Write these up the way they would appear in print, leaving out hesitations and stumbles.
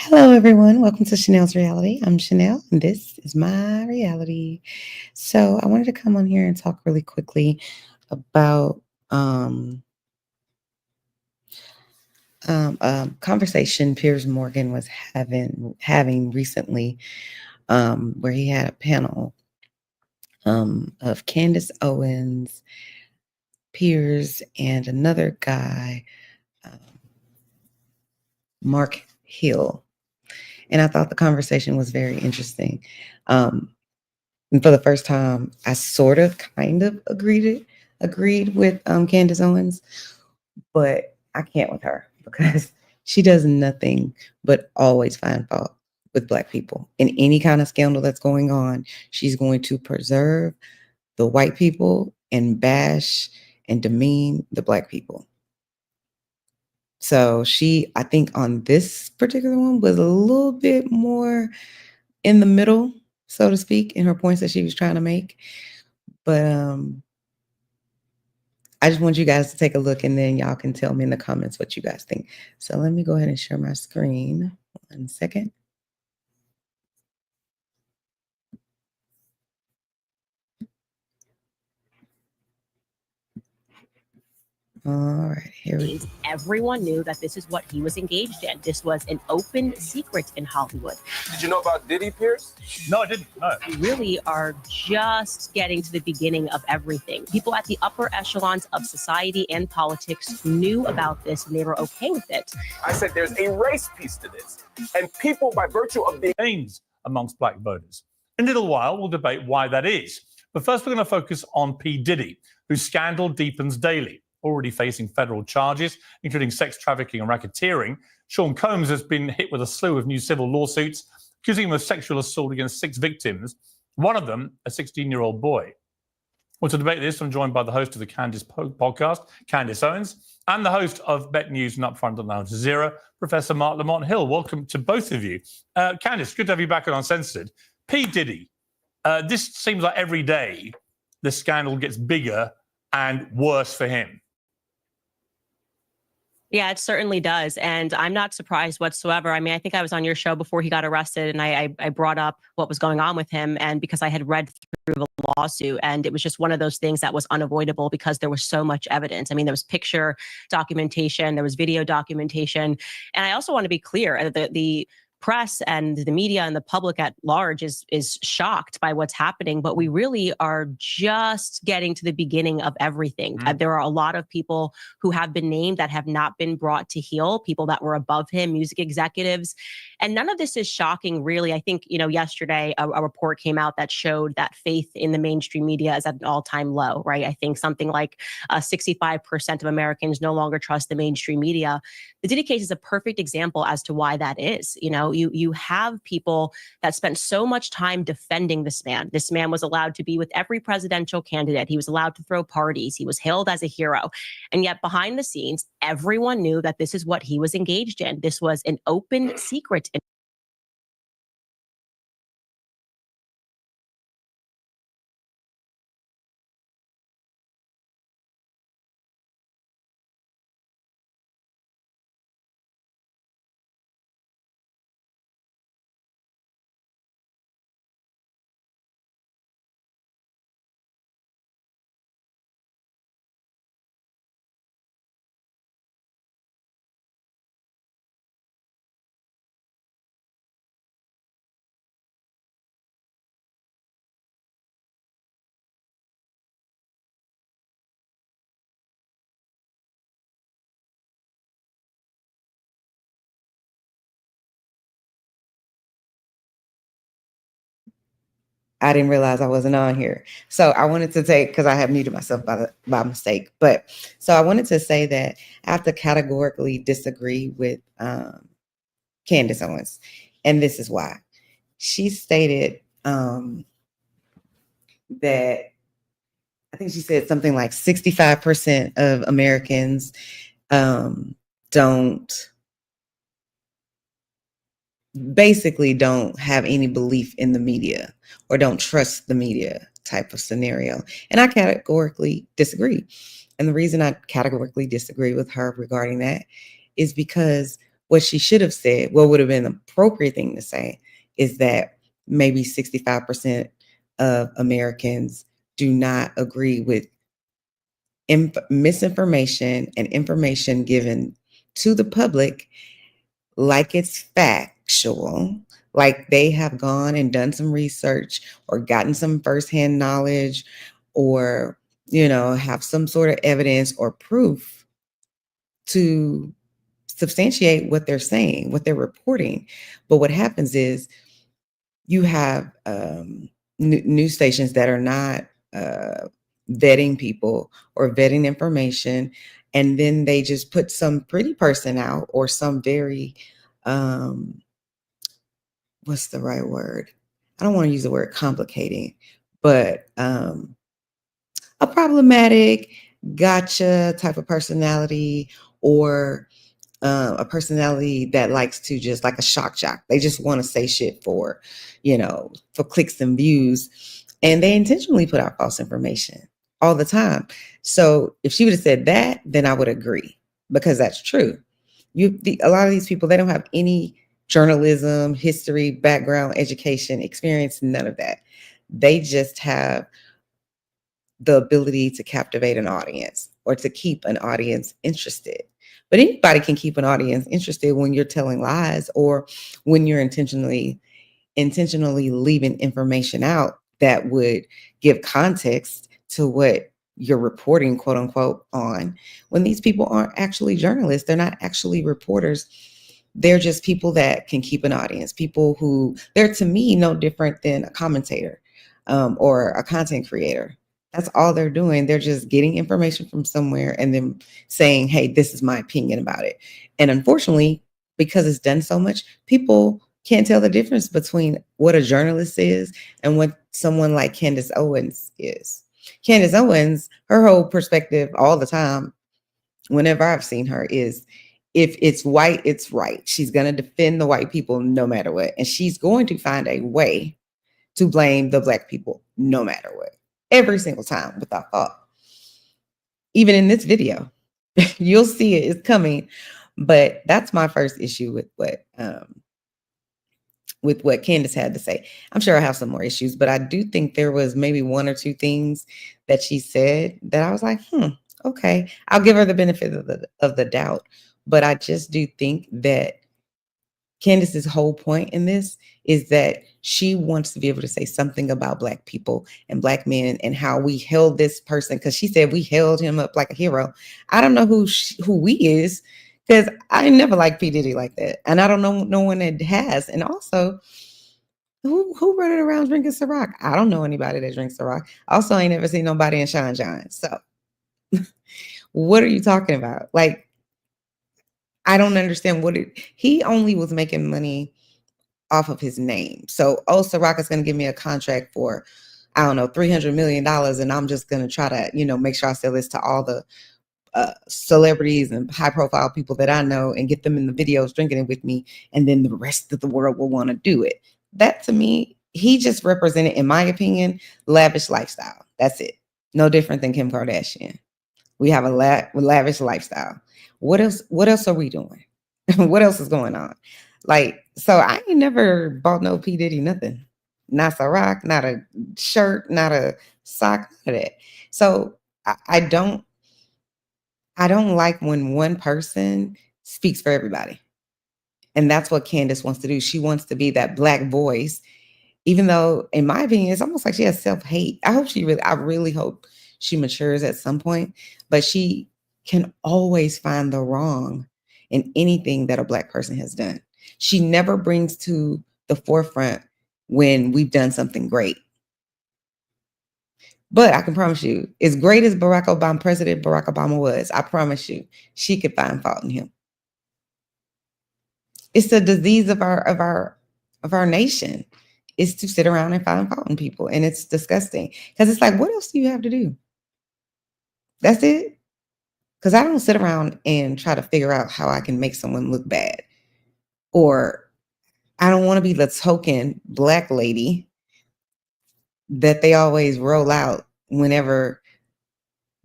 Hello, everyone. Welcome to Chanel's Reality. I'm Chanel, and this is my reality. So, I wanted to come on here and talk really quickly about a conversation Piers Morgan was having recently, where he had a panel of Candace Owens, Piers, and another guy, um, Marc Hill. And I thought the conversation was very interesting. And for the first time, I sort of kind of agreed with Candace Owens, but I can't with her because she does nothing but always find fault with Black people. In any kind of scandal that's going on, she's going to preserve the white people and bash and demean the Black people. So she, I think on this particular one, was a little bit more in the middle, so to speak, in her points that she was trying to make. But I just want you guys to take a look, and then y'all can tell me in the comments what you guys think. So let me go ahead and share my screen. 1 second. All right, here we go. Everyone knew that this is what he was engaged in. This was an open secret in Hollywood. Did you know about Diddy, Pierce? No, I didn't. No. We really are just getting to the beginning of everything. People at the upper echelons of society and politics knew about this and they were okay with it. I said there's a race piece to this. And people, by virtue of being Gains amongst Black voters. In a little while, we'll debate why that is. But first, we're going to focus on P. Diddy, whose scandal deepens daily. Already facing federal charges, including sex trafficking and racketeering, Sean Combs has been hit with a slew of new civil lawsuits, accusing him of sexual assault against 6 victims, one of them a 16-year-old boy. Well, to debate this, I'm joined by the host of the Candice podcast, Candace Owens, and the host of Bet News and Upfront on Al Jazeera, Professor Marc Lamont Hill. Welcome to both of you. Candace, good to have you back on Uncensored. P. Diddy, this seems like every day the scandal gets bigger and worse for him. Yeah, it certainly does. And I'm not surprised whatsoever. I mean, I think I was on your show before he got arrested and I brought up what was going on with him. And because I had read through the lawsuit and it was just one of those things that was unavoidable because there was so much evidence. I mean, there was picture documentation, there was video documentation. And I also want to be clear that the press and the media and the public at large is shocked by what's happening, but we really are just getting to the beginning of everything. There are a lot of people who have been named that have not been brought to heel, people that were above him, music executives, and none of this is shocking, really. I think, yesterday a report came out that showed that faith in the mainstream media is at an all-time low, right? I think something like 65% of Americans no longer trust the mainstream media. The Diddy case is a perfect example as to why that is. You have people that spent so much time defending this man. This man was allowed to be with every presidential candidate. He was allowed to throw parties. He was hailed as a hero. And yet behind the scenes, everyone knew that this is what he was engaged in. This was an open secret. I didn't realize I wasn't on here. So I wanted to take, because I have muted myself by mistake. But so I wanted to say that I have to categorically disagree with Candace Owens. And this is why. She stated that, I think she said something like 65% of Americans don't have any belief in the media or don't trust the media type of scenario. And I categorically disagree. And the reason I categorically disagree with her regarding that is because What she should have said, what would have been the appropriate thing to say, is that maybe 65% of Americans do not agree with misinformation and information given to the public like it's factual, like they have gone and done some research or gotten some firsthand knowledge, or, have some sort of evidence or proof to substantiate what they're saying, what they're reporting. But what happens is you have news stations that are not vetting people or vetting information, and then they just put some pretty person out, or some very what's the right word? I don't want to use the word complicating, but a problematic gotcha type of personality, or a personality that likes to just like a shock jock. They just want to say shit for clicks and views. And they intentionally put out false information all the time. So if she would have said that, then I would agree, because that's true. A lot of these people, they don't have any journalism, history, background, education, experience, none of that. They just have the ability to captivate an audience or to keep an audience interested. But anybody can keep an audience interested when you're telling lies, or when you're intentionally leaving information out that would give context to what you're reporting, quote unquote, on. When these people aren't actually journalists, they're not actually reporters. They're just people that can keep an audience, people who, they're, to me, no different than a commentator or a content creator. That's all they're doing. They're just getting information from somewhere and then saying, hey, this is my opinion about it. And unfortunately, because it's done so much, people can't tell the difference between what a journalist is and what someone like Candace Owens is. Candace Owens, her whole perspective all the time, whenever I've seen her, is if it's white, it's right. She's going to defend the white people no matter what. And she's going to find a way to blame the Black people no matter what. Every single time, without fault. Even in this video, you'll see it is coming. But that's my first issue with what Candace had to say. I'm sure I have some more issues, but I do think there was maybe one or two things that she said that I was like, okay, I'll give her the benefit of the doubt. But I just do think that Candace's whole point in this is that she wants to be able to say something about Black people and Black men and how we held this person, because she said we held him up like a hero. I don't know who we is, because I never liked P. Diddy like that. And I don't know no one that has. And also, who running around drinking Ciroc? I don't know anybody that drinks Ciroc. Also, I ain't never seen nobody in Sean John. So what are you talking about? Like, I don't understand he only was making money off of his name. So, Ciroc is going to give me a contract for, I don't know, $300 million. And I'm just going to try to, make sure I sell this to all the celebrities and high profile people that I know and get them in the videos drinking it with me. And then the rest of the world will want to do it. That, to me, he just represented, in my opinion, lavish lifestyle. That's it. No different than Kim Kardashian. We have a lavish lifestyle. What else are we doing? What else is going on? Like, so I ain't never bought no P. Diddy nothing. Not a rock, not a shirt, not a sock, none of that. So I don't like when one person speaks for everybody. And that's what Candace wants to do. She wants to be that Black voice, even though, in my opinion, it's almost like she has self-hate. I really hope she matures at some point, but she can always find the wrong in anything that a Black person has done. She never brings to the forefront when we've done something great. But I can promise you, as great as President Barack Obama was, I promise you, she could find fault in him. It's the disease of our nation, is to sit around and find fault in people. And it's disgusting, because it's like, what else do you have to do? That's it. Because I don't sit around and try to figure out how I can make someone look bad. Or I don't want to be the token Black lady that they always roll out whenever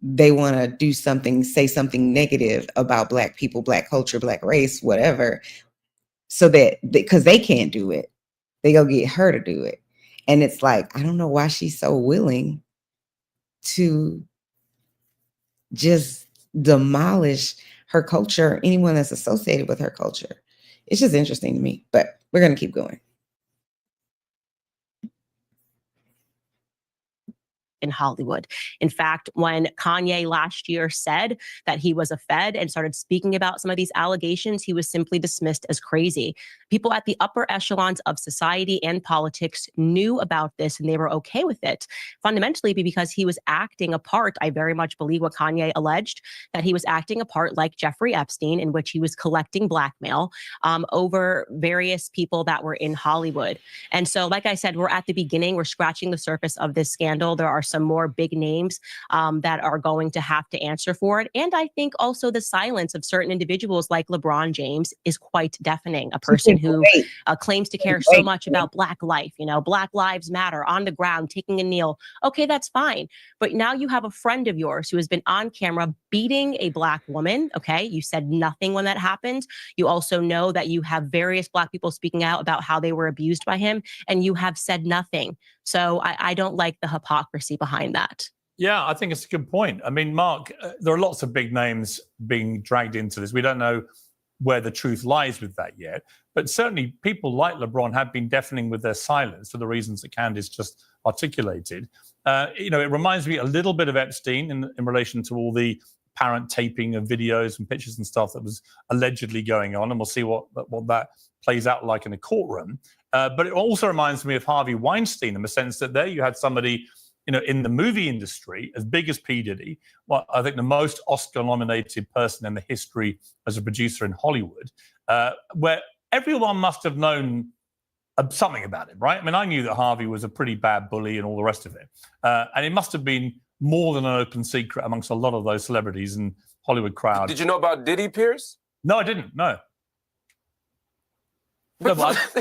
they want to do something, say something negative about Black people, Black culture, Black race, whatever, so that because they can't do it, they go get her to do it. And it's like, I don't know why she's so willing to just demolish her culture, anyone that's associated with her culture. It's just interesting to me, but we're going to keep going. In Hollywood. In fact, when Kanye last year said that he was a Fed and started speaking about some of these allegations, he was simply dismissed as crazy. People at the upper echelons of society and politics knew about this and they were okay with it, fundamentally because he was acting a part. I very much believe what Kanye alleged, that he was acting a part like Jeffrey Epstein, in which he was collecting blackmail over various people that were in Hollywood. And so, like I said, we're at the beginning, we're scratching the surface of this scandal. There are some more big names that are going to have to answer for it. And I think also the silence of certain individuals like LeBron James is quite deafening. A person who claims to care so much about Black life, you know, Black Lives Matter, on the ground, taking a kneel. Okay, that's fine. But now you have a friend of yours who has been on camera beating a Black woman. Okay, you said nothing when that happened. You also know that you have various Black people speaking out about how they were abused by him, and you have said nothing. So I don't like the hypocrisy behind that. Yeah, I think it's a good point. I mean, Mark, there are lots of big names being dragged into this. We don't know where the truth lies with that yet. But certainly people like LeBron have been deafening with their silence for the reasons that Candace just articulated. You know, it reminds me a little bit of Epstein in relation to all the apparent taping of videos and pictures and stuff that was allegedly going on. And we'll see what that plays out like in a courtroom. But it also reminds me of Harvey Weinstein in the sense that there you had somebody, you know, in the movie industry as big as P. Diddy, well, I think the most Oscar-nominated person in the history as a producer in Hollywood, where everyone must have known something about him, right? I mean, I knew that Harvey was a pretty bad bully and all the rest of it. And it must have been more than an open secret amongst a lot of those celebrities and Hollywood crowd. Did you know about Diddy, Pierce? No, I didn't. No. No,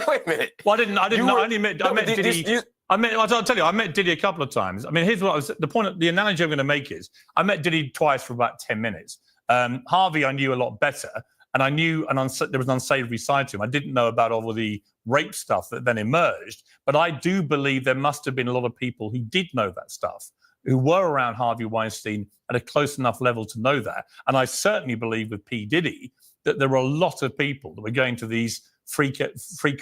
wait a minute. Well, I didn't know. I met Diddy. I'll tell you, I met Diddy a couple of times. I mean, here's what the point. The analogy I'm going to make is, I met Diddy twice for about 10 minutes. Harvey, I knew a lot better, and I knew there was an unsavory side to him. I didn't know about all the rape stuff that then emerged, but I do believe there must have been a lot of people who did know that stuff, who were around Harvey Weinstein at a close enough level to know that. And I certainly believe with P. Diddy that there were a lot of people that were going to these freak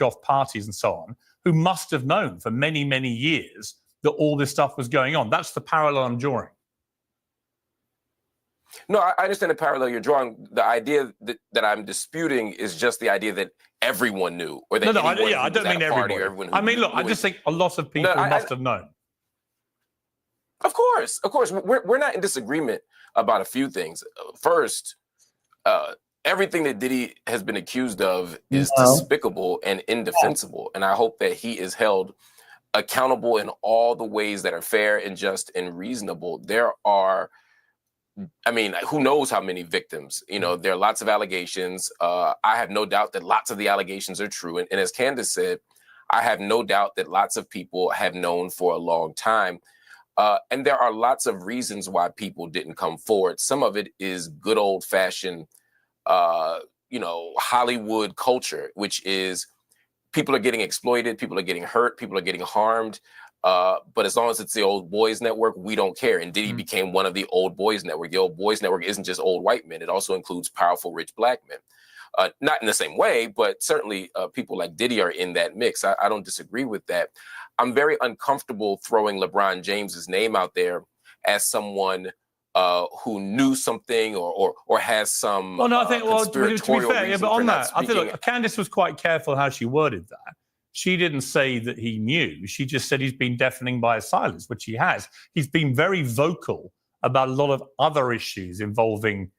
off parties and so on, who must have known for many, many years that all this stuff was going on. That's the parallel I'm drawing. No, I understand the parallel you're drawing. The idea that I'm disputing is just the idea that everyone knew, or that I don't mean everybody. I mean, look, I just think a lot of people must have known. Of course. We're not in disagreement about a few things. First, everything that Diddy has been accused of is despicable and indefensible. And I hope that he is held accountable in all the ways that are fair and just and reasonable. There are, I mean, who knows how many victims? You know, there are lots of allegations. I have no doubt that lots of the allegations are true. And as Candace said, I have no doubt that lots of people have known for a long time. And there are lots of reasons why people didn't come forward. Some of it is good old fashioned Hollywood culture, which is people are getting exploited, people are getting hurt, people are getting harmed. But as long as it's the old boys network, we don't care. And Diddy became one of the old boys network. The old boys network isn't just old white men. It also includes powerful, rich Black men. Not in the same way, but certainly people like Diddy are in that mix. I don't disagree with that. I'm very uncomfortable throwing LeBron James's name out there as someone who knew something or has some. Well, no, I think to be fair, but on that, I feel like Candace was quite careful how she worded that. She didn't say that he knew. She just said he's been deafening by his silence, which he has. He's been very vocal about a lot of other issues involving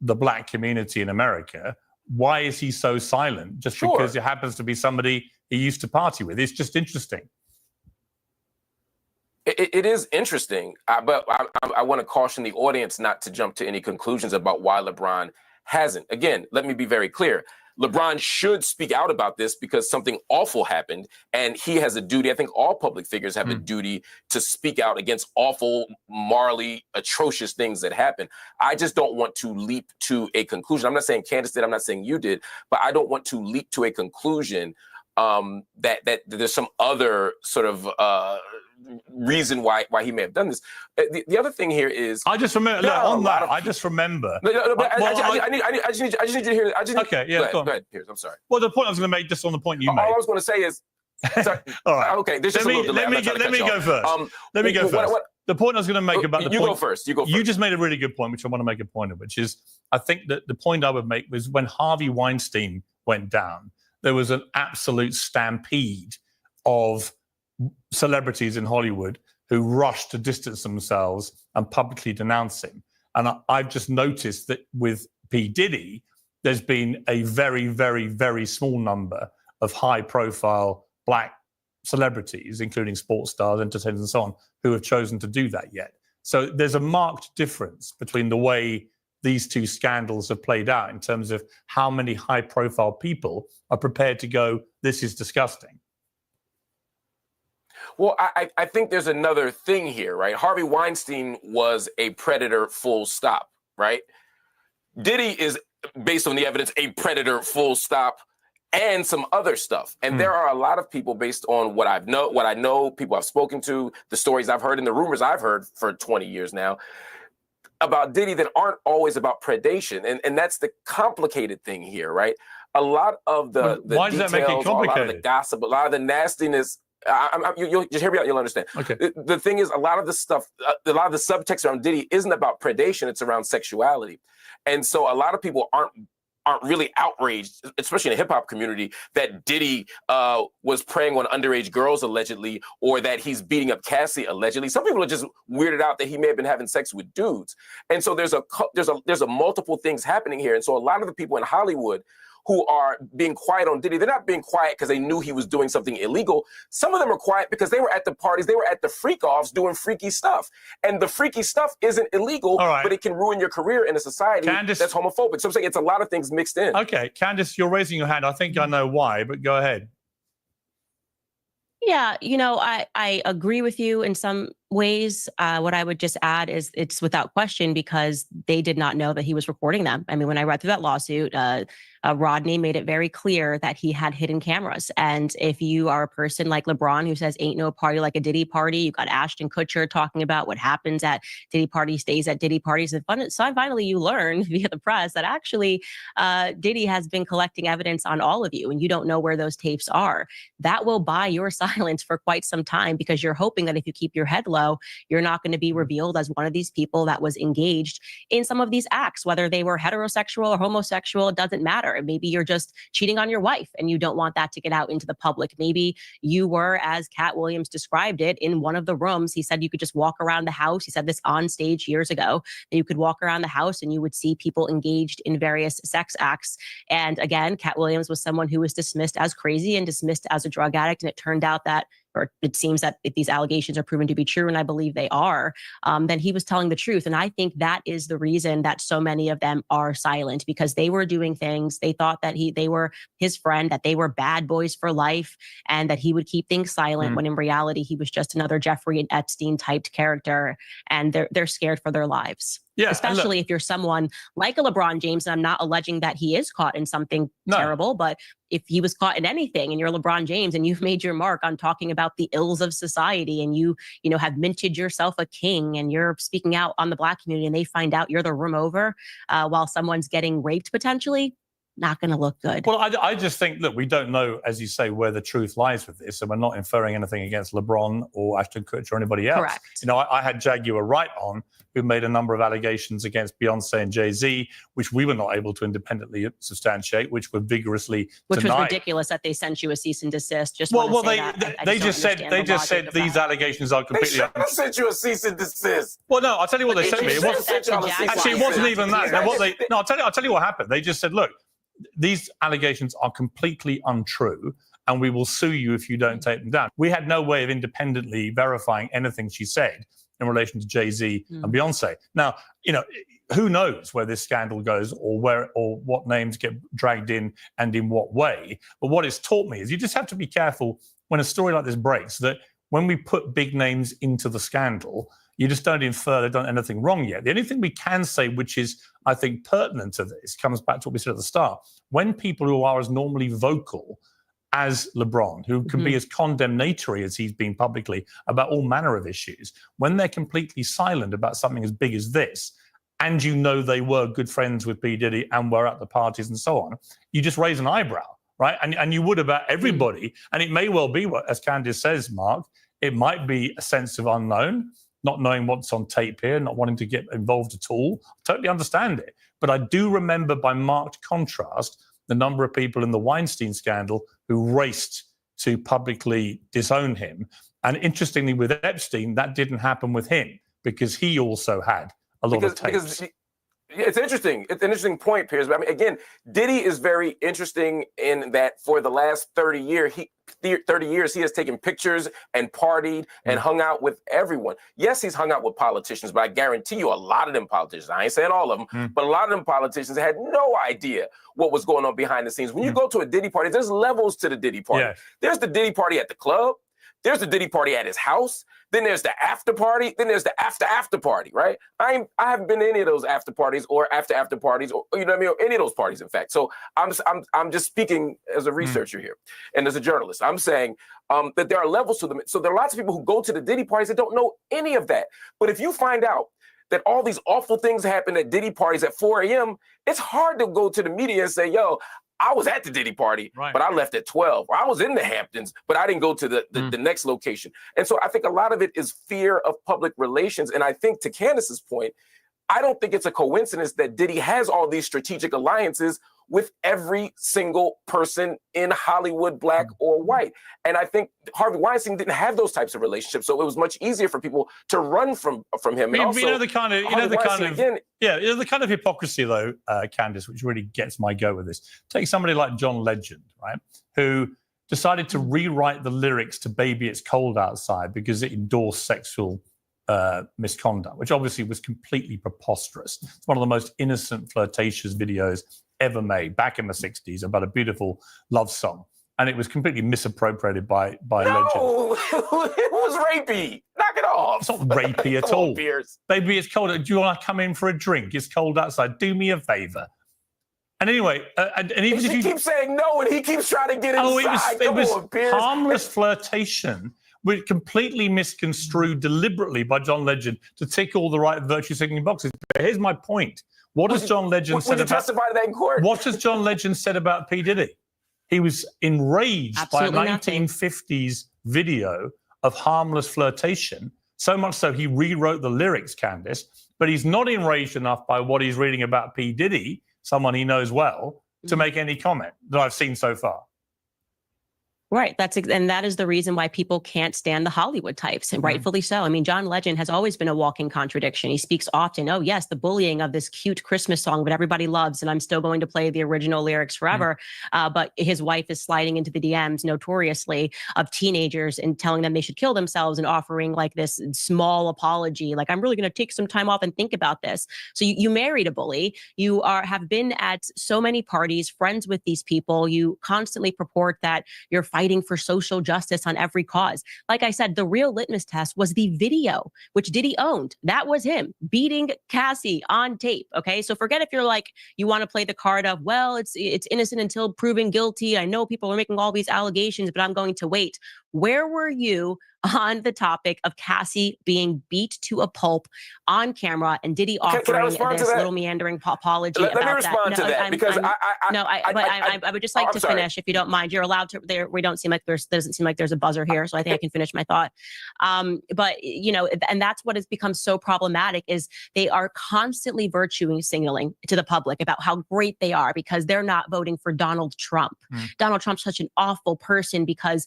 the Black community in America. Why is he so silent? Just because it happens to be somebody he used to party with? It's just interesting. It is interesting, but I want to caution the audience not to jump to any conclusions about why LeBron hasn't. Again, let me be very clear. LeBron should speak out about this because something awful happened, and he has a duty. I think all public figures have a duty to speak out against awful, morally atrocious things that happen. I just don't want to leap to a conclusion. I'm not saying Candace did, I'm not saying you did, but I don't want to leap to a conclusion that there's some other sort of reason why he may have done this. The other thing here is I just remember I just remember. I just need you to hear. Okay, yeah, go ahead, Piers. I'm sorry. Well, the point I was going to make, just on the point you made. All I was going to say is, sorry, all right. Okay, there's just a little delay. Let me go first. Let me go first. The point I was going to make about the point. You go first. You just made a really good point, which I want to make a point of, which is I think that the point I would make was when Harvey Weinstein went down, there was an absolute stampede of celebrities in Hollywood who rushed to distance themselves and publicly denounce him. And I've just noticed that with P. Diddy, there's been a very, very, very small number of high-profile black celebrities, including sports stars, entertainers, and so on, who have chosen to do that yet. So there's a marked difference between the way these two scandals have played out in terms of how many high-profile people are prepared to go, this is disgusting. Well, I think there's another thing here, right? Harvey Weinstein was a predator, full stop, right? Diddy is, based on the evidence, a predator, full stop, and some other stuff. And there are a lot of people, based on what I know, people I've spoken to, the stories I've heard, and the rumors I've heard for 20 years now, about Diddy that aren't always about predation. And that's the complicated thing here, right? A lot of the why does details, that make it complicated? a lot of the gossip, a lot of the nastiness, you'll just hear me out, you'll understand. Okay. The thing is, a lot of the stuff, a lot of the subtext around Diddy isn't about predation, it's around sexuality. And so a lot of people aren't really outraged, especially in the hip hop community, that Diddy was preying on underage girls allegedly, or that he's beating up Cassie allegedly. Some people are just weirded out that he may have been having sex with dudes. And so there's a multiple things happening here. And so a lot of the people in Hollywood who are being quiet on Diddy, they're not being quiet because they knew he was doing something illegal. Some of them are quiet because they were at the parties, they were at the freak-offs doing freaky stuff. And the freaky stuff isn't illegal, but it can ruin your career in a society that's homophobic. So I'm saying it's a lot of things mixed in. Okay, Candace, you're raising your hand. I think I know why, but go ahead. Yeah, I agree with you in some ways. What I would just add is it's without question because they did not know that he was recording them. I mean, when I read through that lawsuit, Rodney made it very clear that he had hidden cameras. And if you are a person like LeBron who says ain't no party like a Diddy party, you got Ashton Kutcher talking about what happens at Diddy parties stays at Diddy parties. And finally you learn via the press that actually Diddy has been collecting evidence on all of you and you don't know where those tapes are. That will buy your silence for quite some time because you're hoping that if you keep your head low, you're not going to be revealed as one of these people that was engaged in some of these acts, whether they were heterosexual or homosexual, it doesn't matter. Maybe you're just cheating on your wife and you don't want that to get out into the public. Maybe you were, as Cat Williams described it, in one of the rooms. He said you could just walk around the house. He said this on stage years ago, that you could walk around the house and you would see people engaged in various sex acts. And again, Cat Williams was someone who was dismissed as crazy and dismissed as a drug addict. And it turned out that, or it seems that if these allegations are proven to be true, and I believe they are, then he was telling the truth. And I think that is the reason that so many of them are silent, because they were doing things. They thought that they were his friend, that they were bad boys for life, and that he would keep things silent, when in reality, he was just another Jeffrey Epstein typed character. And they're scared for their lives. Yeah, especially if you're someone like a LeBron James, and I'm not alleging that he is caught in something terrible, but if he was caught in anything and you're LeBron James and you've made your mark on talking about the ills of society and you have minted yourself a king and you're speaking out on the Black community and they find out you're the room over while someone's getting raped potentially, not going to look good. Well, I just think, look, we don't know, as you say, where the truth lies with this, and we're not inferring anything against LeBron or Ashton Kutcher or anybody else. Correct. I had Jaguar Wright on, who made a number of allegations against Beyonce and Jay-Z, which we were not able to independently substantiate, which were vigorously Which denied. was ridiculous that they sent you a cease and desist. Just they just said these allegations are completely. They should have sent you a cease and desist. Well, no, I'll tell you what they sent me. It wasn't even that. I'll tell you what happened. They just said, look, these allegations are completely untrue, and we will sue you if you don't take them down. We had no way of independently verifying anything she said. in relation to Jay-Z and Beyonce. Now, you know, who knows where this scandal goes or what names get dragged in and in what way. But what it's taught me is you just have to be careful when a story like this breaks, that when we put big names into the scandal, you just don't infer they've done anything wrong yet. The only thing we can say, which is, I think, pertinent to this, comes back to what we said at the start. When people who are as normally vocal as LeBron, who can be as condemnatory as he's been publicly about all manner of issues, when they're completely silent about something as big as this, and you know they were good friends with P. Diddy and were at the parties and so on, you just raise an eyebrow, right? And you would about everybody. And it may well be, what, as Candace says, Mark, it might be a sense of unknown, not knowing what's on tape here, not wanting to get involved at all. I totally understand it. But I do remember, by marked contrast, the number of people in the Weinstein scandal who raced to publicly disown him. And interestingly, with Epstein, that didn't happen with him because he also had a lot of tapes. It's interesting. It's an interesting point, Piers. But I mean, again, Diddy is very interesting in that for the last 30 years, he has taken pictures and partied and hung out with everyone. Yes, he's hung out with politicians, but I guarantee you a lot of them politicians, I ain't saying all of them, but a lot of them politicians had no idea what was going on behind the scenes. When you go to a Diddy party, there's levels to the Diddy party. Yeah. There's the Diddy party at the club. There's the Diddy party at his house. Then there's the after party. Then there's the after party, right? I haven't been to any of those after parties or after parties, or, you know what I mean, or any of those parties, in fact. So I'm just speaking as a researcher here and as a journalist. I'm saying that there are levels to them. So there are lots of people who go to the Diddy parties that don't know any of that. But if you find out that all these awful things happen at Diddy parties at 4 a.m., it's hard to go to the media and say, yo, I was at the Diddy party, but I left at 12. Or I was in the Hamptons, but I didn't go to the next location. And so I think a lot of it is fear of public relations. And I think, to Candace's point, I don't think it's a coincidence that Diddy has all these strategic alliances with every single person in Hollywood, black or white. And I think Harvey Weinstein didn't have those types of relationships, so it was much easier for people to run from him. And you know the kind of hypocrisy, though, Candace, which really gets my go with this. Take somebody like John Legend, right, who decided to rewrite the lyrics to "Baby It's Cold Outside" because it endorsed sexual misconduct, which obviously was completely preposterous. It's one of the most innocent, flirtatious videos ever made back in the 60s about a beautiful love song. And it was completely misappropriated by Legend. No, it was rapey. Knock it off. It's not rapey at all. Baby, it's cold. Do you want to come in for a drink? It's cold outside. Do me a favor. And anyway, and even if you keep saying no, and he keeps trying to get inside. It was harmless flirtation, which completely misconstrued deliberately by John Legend to tick all the right virtue-signaling boxes. But here's my point. What has John Legend said about... testify to that in court? What has John Legend said about P. Diddy? He was enraged by a 1950s video of harmless flirtation, so much so he rewrote the lyrics, Candace, but he's not enraged enough by what he's reading about P. Diddy, someone he knows well, to make any comment that I've seen so far. Right. And that is the reason why people can't stand the Hollywood types, and rightfully so. I mean, John Legend has always been a walking contradiction. He speaks often, oh, yes, the bullying of this cute Christmas song, but everybody loves, and I'm still going to play the original lyrics forever. But his wife is sliding into the DMs notoriously of teenagers and telling them they should kill themselves and offering like this small apology, like, I'm really going to take some time off and think about this. So you married a bully. You have been at so many parties, friends with these people. You constantly purport that you're fighting for social justice on every cause. Like I said, the real litmus test was the video, which Diddy owned. That was him beating Cassie on tape. Okay, so forget if you're like, you want to play the card of, well, it's innocent until proven guilty. I know people are making all these allegations, but I'm going to wait. Where were you on the topic of Cassie being beat to a pulp on camera and Diddy offering this little meandering apology about that? Let me respond to that, because I would just like to finish, if you don't mind. You're allowed to. We don't seem like doesn't seem like there's a buzzer here, so I think I can finish my thought. But you know, and that's what has become so problematic, is they are constantly virtue signaling to the public about how great they are because they're not voting for Donald Trump. Donald Trump's such an awful person because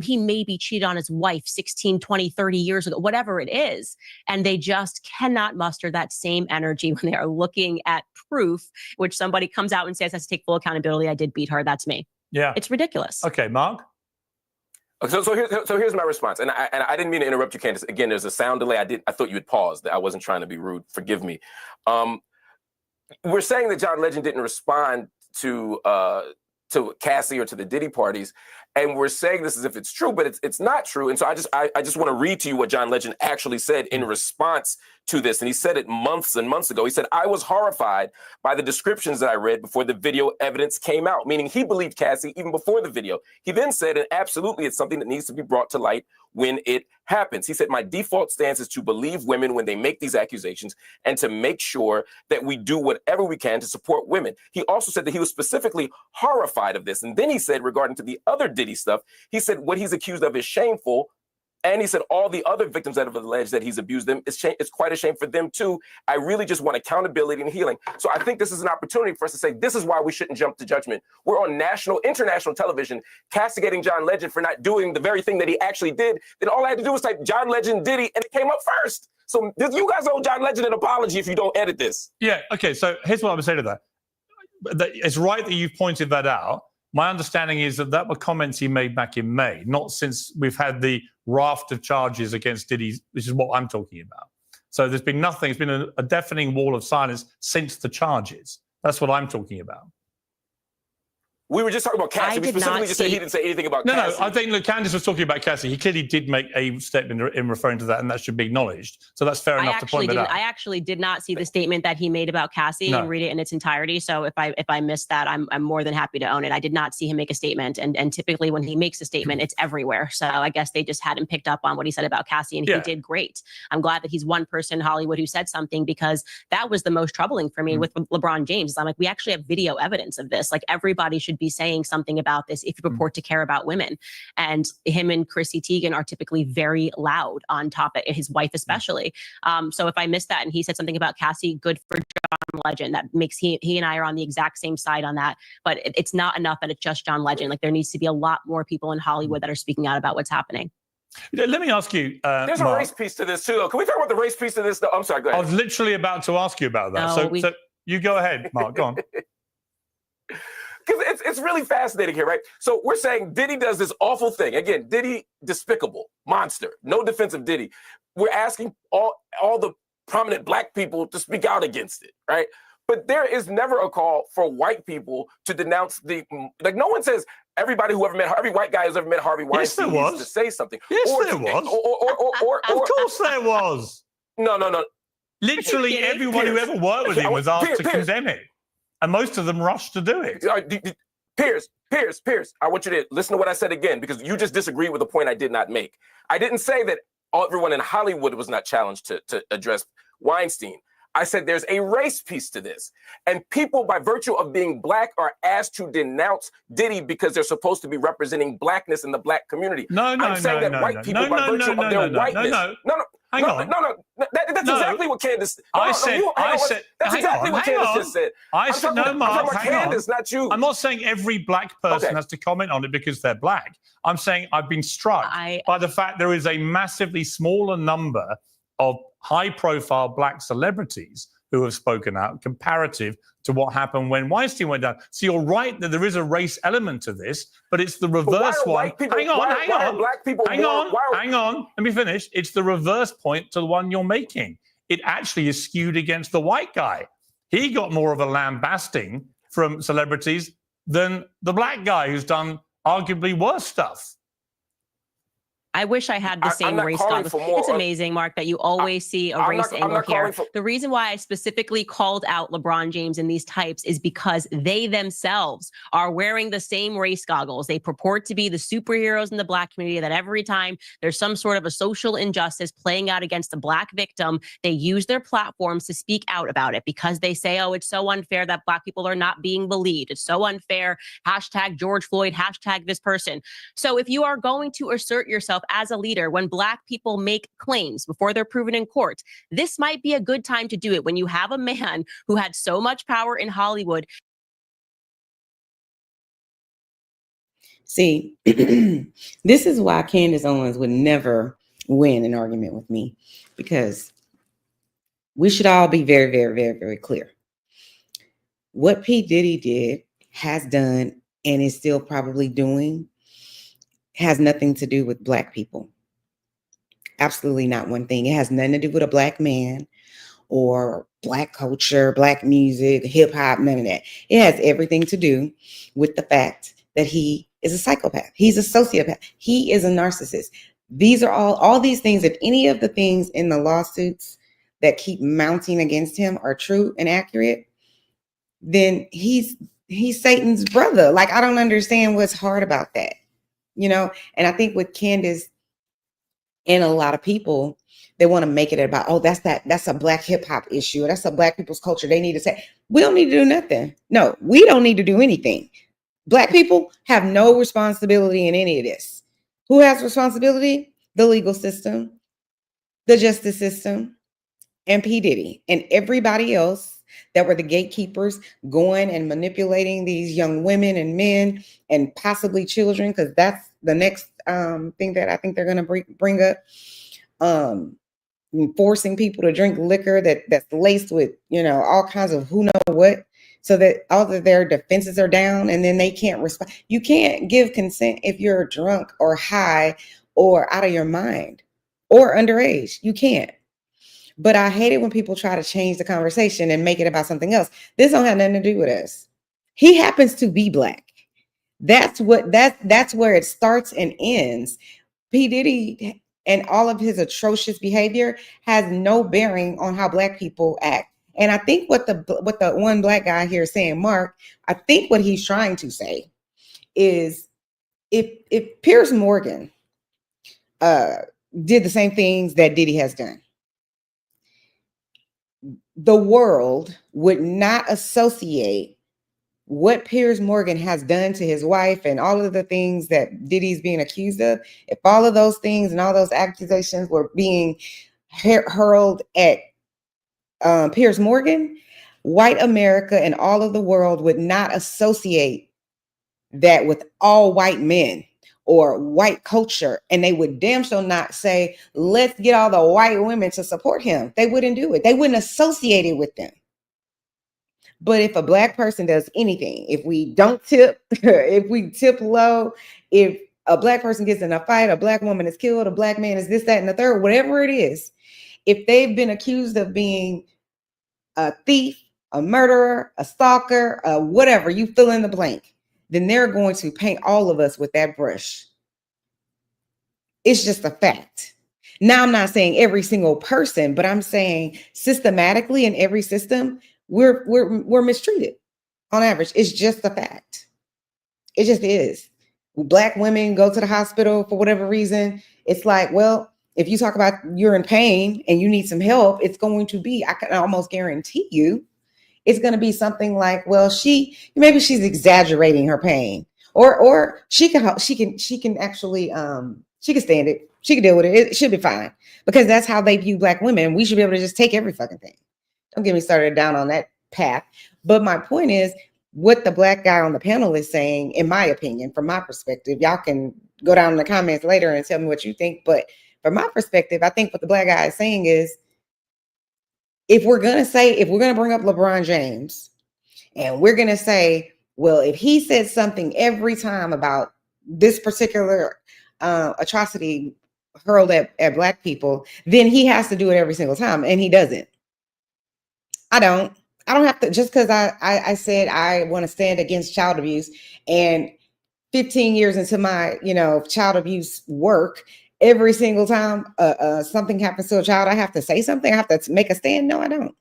he maybe cheated on his wife 16, 20, 30 years ago, whatever it is. And they just cannot muster that same energy when they are looking at proof, which somebody comes out and says, I have to take full accountability. I did beat her. That's me. Yeah. It's ridiculous. Okay, Mark? So here's my response, and I didn't mean to interrupt you, Candace. Again, there's a sound delay. I thought you had paused. I wasn't trying to be rude. Forgive me. We're saying that John Legend didn't respond to Cassie or to the Diddy parties, and we're saying this as if it's true, but it's not true. And so I just want to read to you what John Legend actually said in response to this. And he said it months and months ago. He said, "I was horrified by the descriptions that I read before the video evidence came out," meaning he believed Cassie even before the video. He then said, "And absolutely, it's something that needs to be brought to light when it happens." He said, "My default stance is to believe women when they make these accusations and to make sure that we do whatever we can to support women." He also said that he was specifically horrified of this. And then he said, regarding to the other Diddy stuff, he said what he's accused of is shameful. And he said all the other victims that have alleged that he's abused them, it's quite a shame for them too. I really just want accountability and healing. So I think this is an opportunity for us to say, this is why we shouldn't jump to judgment. We're on international television castigating John Legend for not doing the very thing that he actually did. Then all I had to do was type John Legend Diddy and it came up first. So you guys owe John Legend an apology if you don't edit this. Yeah, okay, so here's what I would say to that. It's right that you've pointed that out. My understanding is that were comments he made back in May, not since we've had the raft of charges against Diddy, which is what I'm talking about. So there's been nothing. It's been a deafening wall of silence since the charges. That's what I'm talking about. We were just talking about Cassie. We specifically just said he didn't say anything about Cassie. No, I think, look, Candace was talking about Cassie. He clearly did make a statement in referring to that, and that should be acknowledged. So that's fair enough to point that out. I actually did not see the statement that he made about Cassie and read it in its entirety. So if I missed that, I'm more than happy to own it. I did not see him make a statement. And typically when he makes a statement, it's everywhere. So I guess they just hadn't picked up on what he said about Cassie, and he did great. I'm glad that he's one person in Hollywood who said something, because that was the most troubling for me with LeBron James. I'm like, we actually have video evidence of this. Like, everybody should be saying something about this if you purport to care about women. And him and Chrissy Teigen are typically very loud on topic, his wife especially. So if I missed that and he said something about Cassie, good for John Legend. That makes he and I are on the exact same side on that. But it's not enough that it's just John Legend. Like, there needs to be a lot more people in Hollywood that are speaking out about what's happening. Let me ask you, there's Mark, a race piece to this too, though. Can we talk about the race piece to this? I'm sorry, go ahead. I was literally about to ask you about that. So you go ahead, Mark, go on. Because it's really fascinating here, right? So we're saying Diddy does this awful thing. Again, Diddy, despicable, monster, no defense of Diddy. We're asking all the prominent black people to speak out against it, right? But there is never a call for white people to denounce like, no one says every white guy who's ever met Harvey Weinstein needs to say something. Yes, there was. Of course there was. No. Literally everyone who ever worked with him was asked to condemn it. And most of them rushed to do it. Pierce, I want you to listen to what I said again, because you just disagreed with the point I did not make. I didn't say that everyone in Hollywood was not challenged to address Weinstein. I said there's a race piece to this. And people, by virtue of being black, are asked to denounce Diddy because they're supposed to be representing blackness in the black community. I'm saying that white people, by virtue of their whiteness. Hang on. That's exactly what Candace. That's exactly what Candace just said. I said, no, Mark, hang Candace, not you. I'm not saying every black person has to comment on it because they're black. I'm saying I've been struck by the fact there is a massively smaller number of high-profile black celebrities who have spoken out comparative to what happened when Weinstein went down. So you're right that there is a race element to this, but it's the reverse one. Hang on. Let me finish. It's the reverse point to the one you're making. It actually is skewed against the white guy. He got more of a lambasting from celebrities than the black guy who's done arguably worse stuff. I wish I had the same race goggles. It's amazing, Mark, that you always see a race angle here. The reason why I specifically called out LeBron James and these types is because they themselves are wearing the same race goggles. They purport to be the superheroes in the black community, that every time there's some sort of a social injustice playing out against a black victim, they use their platforms to speak out about it, because they say, oh, it's so unfair that black people are not being believed. It's so unfair. Hashtag George Floyd, hashtag this person. So if you are going to assert yourself as a leader when black people make claims before they're proven in court, this might be a good time to do it when you have a man who had so much power in Hollywood. See, this is why Candace Owens would never win an argument with me, because we should all be very, very, very, very clear. What P. Diddy did, has done, and is still probably doing, has nothing to do with Black people. Absolutely not one thing. It has nothing to do with a Black man or Black culture, Black music, hip hop, none of that. It has everything to do with the fact that he is a psychopath. He's a sociopath. He is a narcissist. These are all these things. If any of the things in the lawsuits that keep mounting against him are true and accurate, then he's Satan's brother. Like, I don't understand what's hard about that, you know? And I think with Candace and a lot of people, they want to make it about, oh, that's a Black hip hop issue. That's a Black people's culture. They need to say, we don't need to do nothing. No, we don't need to do anything. Black people have no responsibility in any of this. Who has responsibility? The legal system, the justice system, and P. Diddy, and everybody else that were the gatekeepers going and manipulating these young women and men and possibly children, because that's the next thing that I think they're going to bring up. Forcing people to drink liquor that's laced with, you know, all kinds of who know what, so that all of their defenses are down and then they can't respond. You can't give consent if you're drunk or high or out of your mind or underage. You can't. But I hate it when people try to change the conversation and make it about something else. This don't have nothing to do with us. He happens to be Black. That's where it starts and ends. P. Diddy and all of his atrocious behavior has no bearing on how Black people act. And I think what the one Black guy here is saying, Mark, I think what he's trying to say is if Piers Morgan did the same things that Diddy has done, the world would not associate what Piers Morgan has done to his wife and all of the things that Diddy's being accused of. If all of those things and all those accusations were being hurled at Piers Morgan, white America and all of the world would not associate that with all white men or white culture. And they would damn sure not say, let's get all the white women to support him. They wouldn't do it. They wouldn't associate it with them. But if a Black person does anything, if we don't tip, if we tip low, if a Black person gets in a fight, a Black woman is killed, a Black man is this, that, and the third, whatever it is, if they've been accused of being a thief, a murderer, a stalker, whatever, you fill in the blank, then they're going to paint all of us with that brush. It's just a fact. Now, I'm not saying every single person, but I'm saying systematically in every system, we're mistreated on average. It's just a fact. It just is. Black women go to the hospital for whatever reason. It's like, well, if you talk about you're in pain and you need some help, it's going to be, I can almost guarantee you, it's going to be something like, well, maybe she's exaggerating her pain, or she can actually, she can stand it. She can deal with it. It should be fine, because that's how they view Black women. We should be able to just take every fucking thing. Don't get me started down on that path. But my point is, what the Black guy on the panel is saying, in my opinion, from my perspective, y'all can go down in the comments later and tell me what you think. But from my perspective, I think what the Black guy is saying is, if we're going to bring up LeBron James and we're going to say, well, if he said something every time about this particular atrocity hurled at Black people, then he has to do it every single time. And he doesn't. I don't have to, just because I said I want to stand against child abuse, and 15 years into my, child abuse work, every single time something happens to a child, I have to say something. I have to make a stand. No, I don't.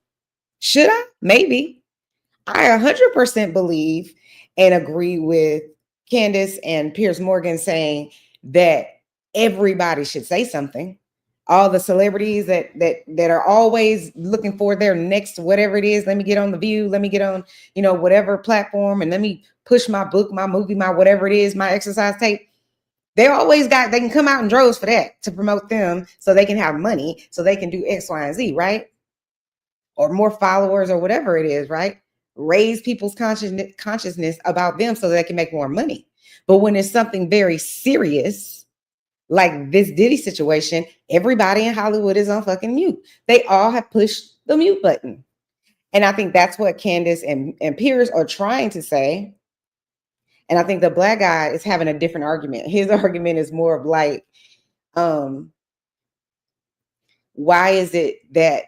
Should I? Maybe. I 100% believe and agree with Candace and Piers Morgan saying that everybody should say something. All the celebrities that are always looking for their next whatever it is. Let me get on The View. Let me get on, whatever platform, and let me push my book, my movie, my whatever it is, my exercise tape. They can come out in droves for that, to promote them so they can have money, so they can do X, Y, and Z, right? Or more followers or whatever it is, right? Raise people's consciousness about them so that they can make more money. But when it's something very serious, like this Diddy situation, everybody in Hollywood is on fucking mute. They all have pushed the mute button. And I think that's what Candace and Piers are trying to say. And I think the black guy is having a different argument. His argument is more of like, why is it that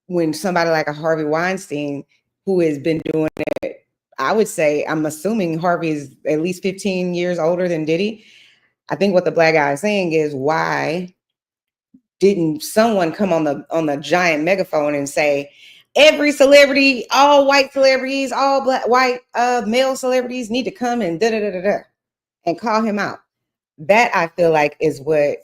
when somebody like a Harvey Weinstein, who has been doing it, I would say, I'm assuming Harvey is at least 15 years older than Diddy. I think what the black guy is saying is, why didn't someone come on the giant megaphone and say, every celebrity, all white celebrities, all black white male celebrities need to come and and call him out? That I feel like is what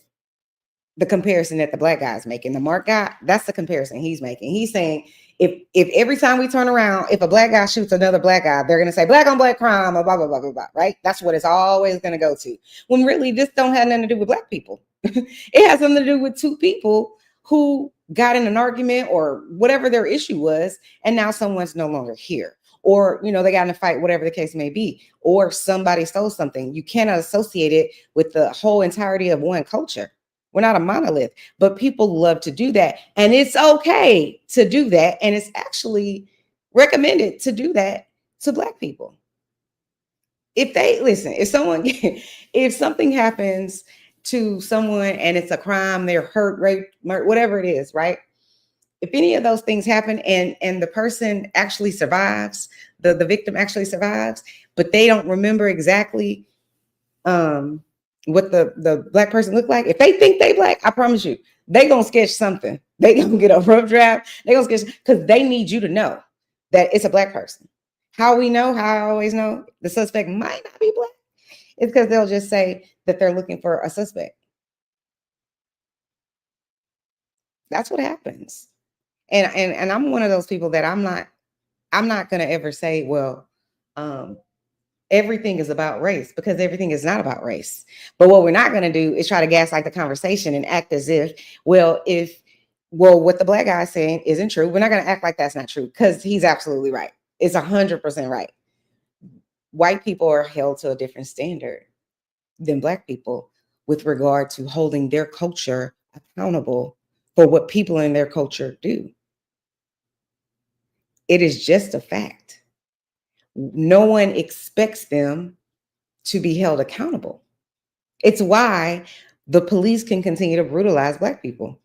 the comparison that the black guy is making. The Marc guy, that's the comparison he's making. He's saying, if every time we turn around, if a black guy shoots another black guy, they're going to say black on black crime, or blah, blah, blah, blah, blah, right? That's what it's always going to go to. When really this don't have nothing to do with black people. It has something to do with two people who got in an argument or whatever their issue was, and now someone's no longer here. Or, you know, they got in a fight, whatever the case may be, or somebody stole something. You cannot associate it with the whole entirety of one culture. We're not a monolith, but people love to do that. And it's okay to do that. And it's actually recommended to do that to black people. If they listen, if something happens to someone and it's a crime, they're hurt, rape, murder, whatever it is, right? If any of those things happen and the person actually survives, the victim actually survives, but they don't remember exactly what the black person looked like. If they think they black, I promise you, they gonna sketch something. They gonna get a rough draft. They gonna sketch, because they need you to know that it's a black person. How we know, how I always know the suspect might not be black, it's because they'll just say that they're looking for a suspect. That's what happens. And I'm one of those people that I'm not gonna ever say, well, everything is about race, because everything is not about race. But what we're not going to do is try to gaslight the conversation and act as if, what the black guy is saying isn't true. We're not going to act like that's not true, because he's absolutely right. It's 100% right. White people are held to a different standard than black people with regard to holding their culture accountable for what people in their culture do. It is just a fact. No one expects them to be held accountable. It's why the police can continue to brutalize black people.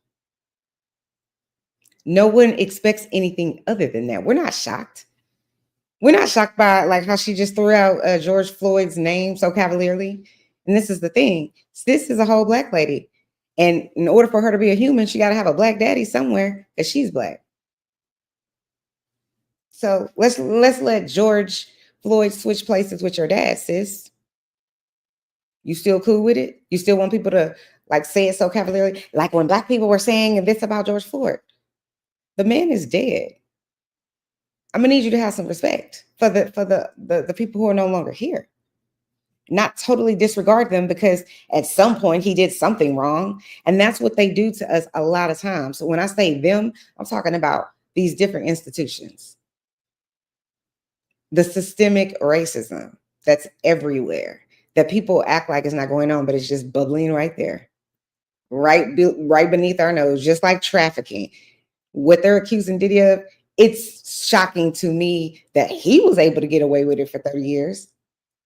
No one expects anything other than that. We're not shocked. We're not shocked by like how she just threw out George Floyd's name so cavalierly. And this is the thing. This is a whole black lady. And in order for her to be a human, she got to have a black daddy somewhere, because she's black. So let's let George Floyd switch places with your dad, sis. You still cool with it? You still want people to like say it so cavalierly? Like when black people were saying this about George Floyd. The man is dead. I'm gonna need you to have some respect for the people who are no longer here. Not totally disregard them, because at some point he did something wrong. And that's what they do to us a lot of times. So when I say them, I'm talking about these different institutions. The systemic racism that's everywhere, that people act like it's not going on, but it's just bubbling right there, right beneath our nose, just like trafficking. What they're accusing Diddy of, it's shocking to me that he was able to get away with it for 30 years.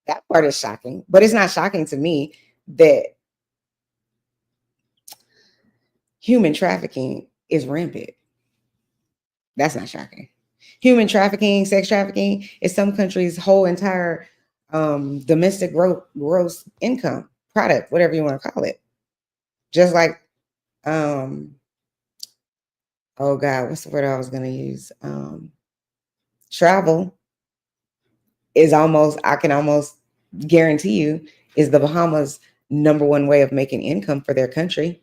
That part is shocking, but it's not shocking to me that human trafficking is rampant. That's not shocking. Human trafficking, sex trafficking is some countries' whole entire domestic gross income product, whatever you want to call it. Just like, oh God, what's the word I was going to use? Travel is almost, I can almost guarantee you, is the Bahamas' #1 way of making income for their country.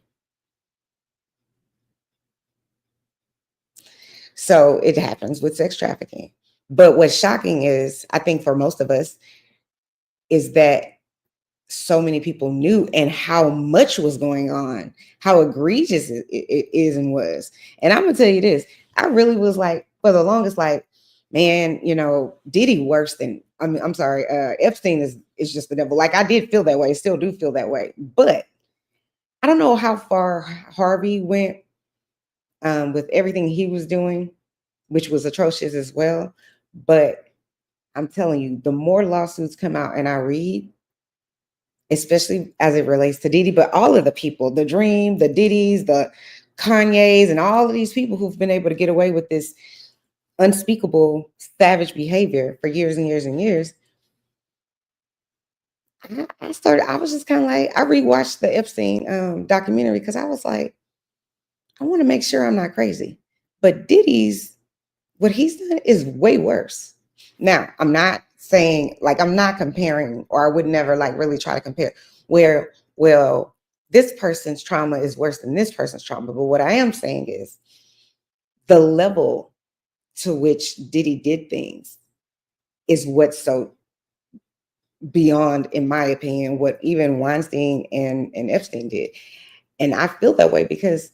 So it happens with sex trafficking. But what's shocking is, I think for most of us, is that so many people knew, and how much was going on, how egregious it is and was. And I'm gonna tell you this, I really was like, for the longest, like, man, you know, Diddy worse than, I'm sorry, Epstein is just the devil. Like, I did feel that way, still do feel that way. But I don't know how far Harvey went with everything he was doing, which was atrocious as well. But I'm telling you, the more lawsuits come out and I read, especially as it relates to Diddy, but all of the people, the Dream, the Diddys, the Kanyes, and all of these people who've been able to get away with this unspeakable, savage behavior for years and years and years. I was just kind of like, I rewatched the Epstein documentary because I was like, I want to make sure I'm not crazy. But Diddy's, what he's done is way worse. Now, I'm not saying, like, I'm not comparing, or I would never like really try to compare where, well, this person's trauma is worse than this person's trauma. But what I am saying is the level to which Diddy did things is what's so beyond, in my opinion, what even Weinstein and Epstein did. And I feel that way because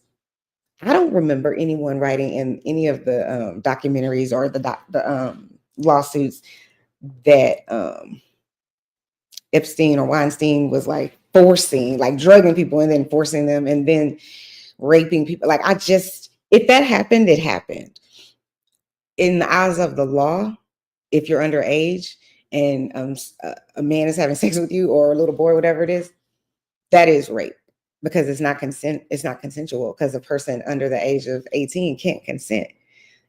I don't remember anyone writing in any of the documentaries or the lawsuits that Epstein or Weinstein was like forcing, like drugging people and then forcing them and then raping people. Like, if that happened, it happened. In the eyes of the law, if you're underage and a man is having sex with you, or a little boy, whatever it is, that is rape, because it's not consensual, because a person under the age of 18 can't consent,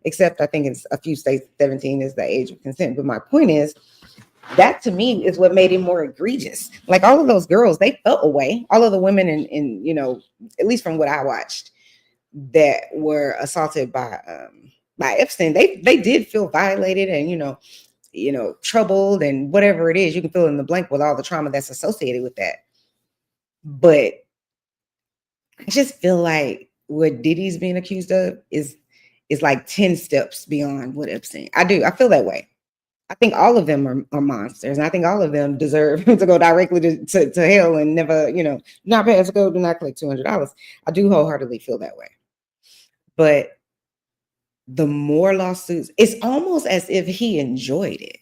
except I think in a few states 17 is the age of consent. But my point is, that to me is what made it more egregious. Like, all of those girls, they felt away. All of the women in you know, at least from what I watched, that were assaulted by Epstein, they did feel violated and you know, troubled and whatever it is. You can fill in the blank with all the trauma that's associated with that. But I just feel like what Diddy's being accused of is like 10 steps beyond what Epstein. I feel that way. I think all of them are monsters, and I think all of them deserve to go directly to hell and never, you know, not pay to go, do not collect $200. I do wholeheartedly feel that way. But the more lawsuits, it's almost as if he enjoyed it.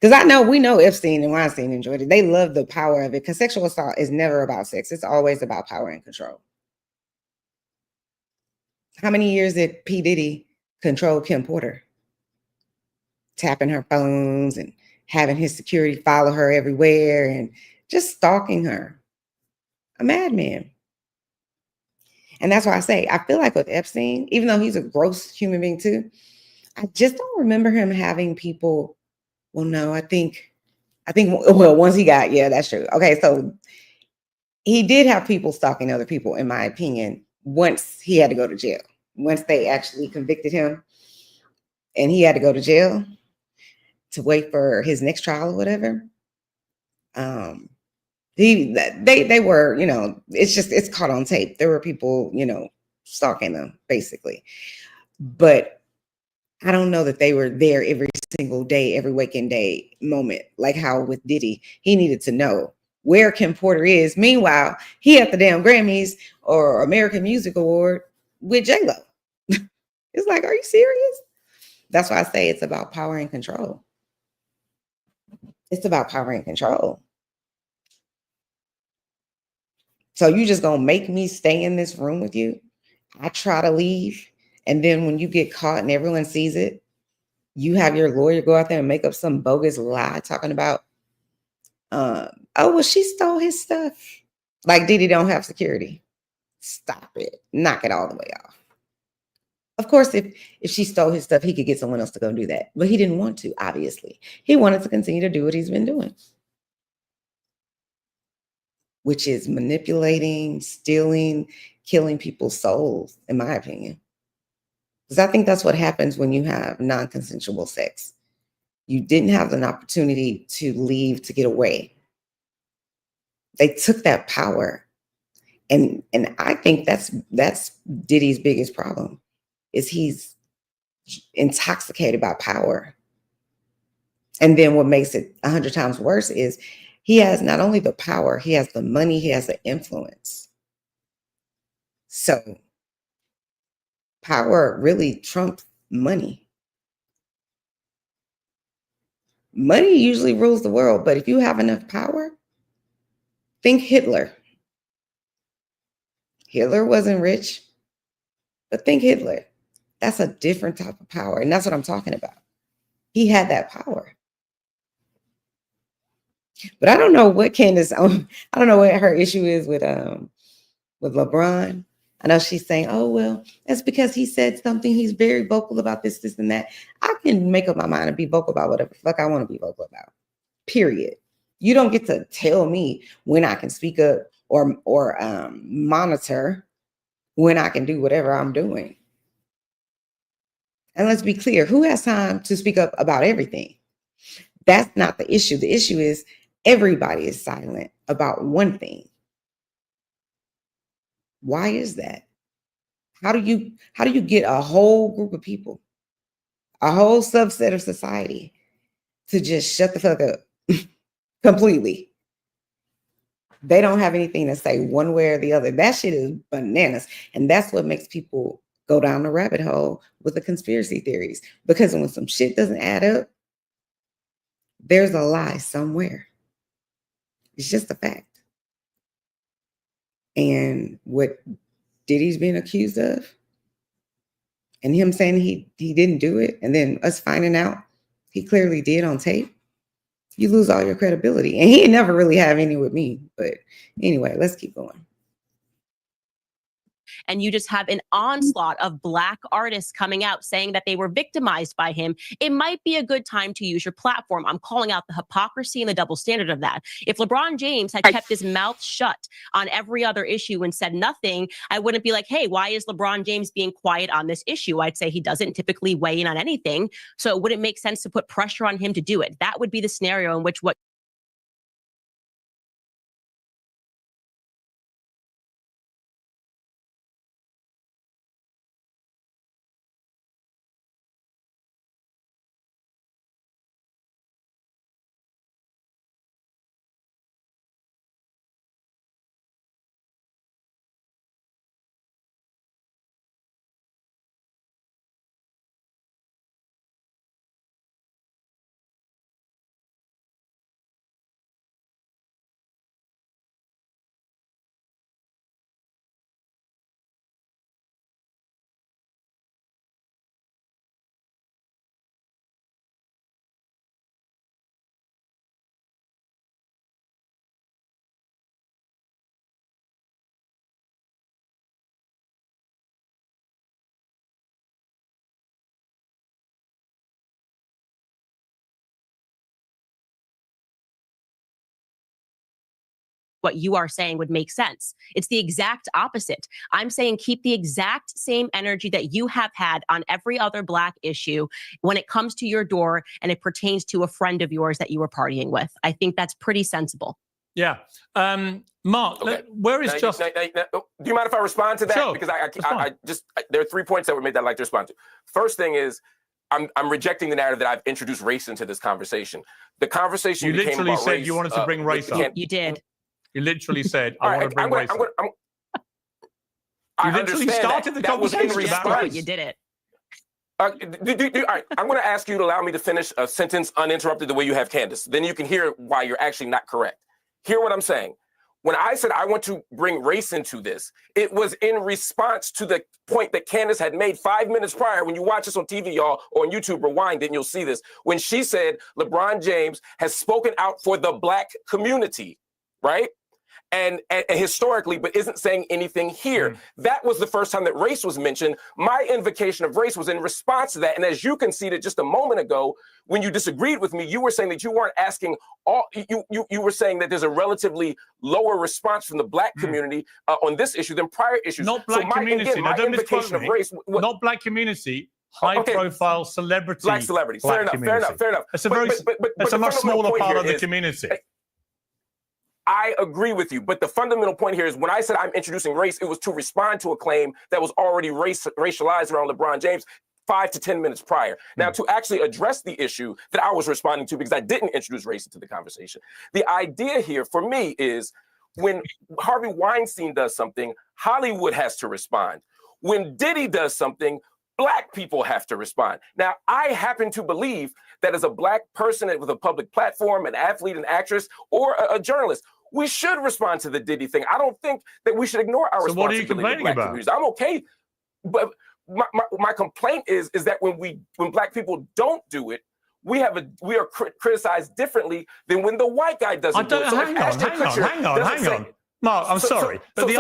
Because we know Epstein and Weinstein enjoyed it. They love the power of it, because sexual assault is never about sex. It's always about power and control. How many years did P. Diddy control Kim Porter? Tapping her phones and having his security follow her everywhere and just stalking her. A madman. And that's why I say, I feel like with Epstein, even though he's a gross human being too, I just don't remember him having people. Well, no, I think, well, once he got, yeah, that's true. Okay, so he did have people stalking other people, in my opinion, once he had to go to jail. Once they actually convicted him and he had to go to jail to wait for his next trial or whatever. They were, you know, it's caught on tape. There were people, you know, stalking them basically. But I don't know that they were there every single day, every waking day moment, like how with Diddy, he needed to know where Kim Porter is. Meanwhile, he at the damn Grammys or American Music Award with J-Lo. It's like, are you serious? That's why I say it's about power and control. It's about power and control. So you just gonna make me stay in this room with you? I try to leave, and then when you get caught and everyone sees it, you have your lawyer go out there and make up some bogus lie talking about, oh, well, she stole his stuff. Like Diddy don't have security. Stop it. Knock it all the way off. Of course, if she stole his stuff, he could get someone else to go do that. But he didn't want to, obviously. He wanted to continue to do what he's been doing, which is manipulating, stealing, killing people's souls, in my opinion. Because I think that's what happens when you have non-consensual sex. You didn't have an opportunity to leave, to get away. They took that power. And I think that's Diddy's biggest problem, is he's intoxicated by power. And then what makes it 100 times worse is he has not only the power, he has the money, he has the influence. So power really trumps money. Money usually rules the world, but if you have enough power, think Hitler. Hitler wasn't rich, but think Hitler. That's a different type of power, and that's what I'm talking about. He had that power. But I don't know what Candace, I don't know what her issue is with LeBron. I know she's saying, oh, well, that's because he said something. He's very vocal about this, this, and that. I can make up my mind and be vocal about whatever the fuck I want to be vocal about. Period. You don't get to tell me when I can speak up or monitor when I can do whatever I'm doing. And let's be clear, who has time to speak up about everything? That's not the issue. The issue is everybody is silent about one thing. Why is that? How do you get a whole group of people, a whole subset of society to just shut the fuck up completely? They don't have anything to say one way or the other. That shit is bananas. And that's what makes people go down the rabbit hole with the conspiracy theories. Because when some shit doesn't add up, there's a lie somewhere. It's just a fact. And what Diddy's being accused of, and him saying he didn't do it, and then us finding out he clearly did on tape, you lose all your credibility. And he never really have any with me. But anyway, let's keep going. And you just have an onslaught of Black artists coming out saying that they were victimized by him, it might be a good time to use your platform. I'm calling out the hypocrisy and the double standard of that. If LeBron James had kept his mouth shut on every other issue and said nothing, I wouldn't be like, hey, why is LeBron James being quiet on this issue? I'd say he doesn't typically weigh in on anything. So it wouldn't make sense to put pressure on him to do it. That would be the scenario in which what you are saying would make sense. It's the exact opposite. I'm saying keep the exact same energy that you have had on every other Black issue when it comes to your door and it pertains to a friend of yours that you were partying with. I think that's pretty sensible. Yeah. Mark, Okay. where is just... do you mind if I respond to that? Sure, Because I just, there are 3 points that were made that I'd like to respond to. First thing is, I'm rejecting the narrative that I've introduced race into this conversation. The conversation you became literally about said race, you wanted to bring race up. You did. You literally said, I want to bring race up. I You literally started the conversation about race. You did it. All right, I'm going to ask you to allow me to finish a sentence uninterrupted the way you have Candace. Then you can hear why you're actually not correct. Hear what I'm saying. When I said I want to bring race into this, it was in response to the point that Candace had made 5 minutes prior. When you watch this on TV, y'all, or on YouTube, rewind it, and you'll see this. When she said LeBron James has spoken out for the Black community, right? And historically, but isn't saying anything here. That was the first time that race was mentioned. My invocation of race was in response to that. And as you conceded just a moment ago, when you disagreed with me, you were saying that you weren't asking all, you were saying that there's a relatively lower response from the Black community on this issue than prior issues. Not Black community. Again, my don't invocation of race. Not Black community. High-profile celebrity. Black celebrity. Fair enough. It's a much smaller part of the community. I agree with you, but the fundamental point here is when I said I'm introducing race, it was to respond to a claim that was already racialized around LeBron James 5 to 10 minutes prior. Now, to actually address the issue that I was responding to, because I didn't introduce race into the conversation, the idea here for me is when Harvey Weinstein does something, Hollywood has to respond. When Diddy does something, Black people have to respond. Now, I happen to believe that as a Black person with a public platform, an athlete, an actress, or a journalist, we should respond to the Diddy thing. I don't think that we should ignore our responsibility. So what are you complaining about? I'm okay, but my complaint is that when Black people don't do it, we are criticized differently than when the white guy doesn't do it. So hang on. Mark, I'm sorry, but the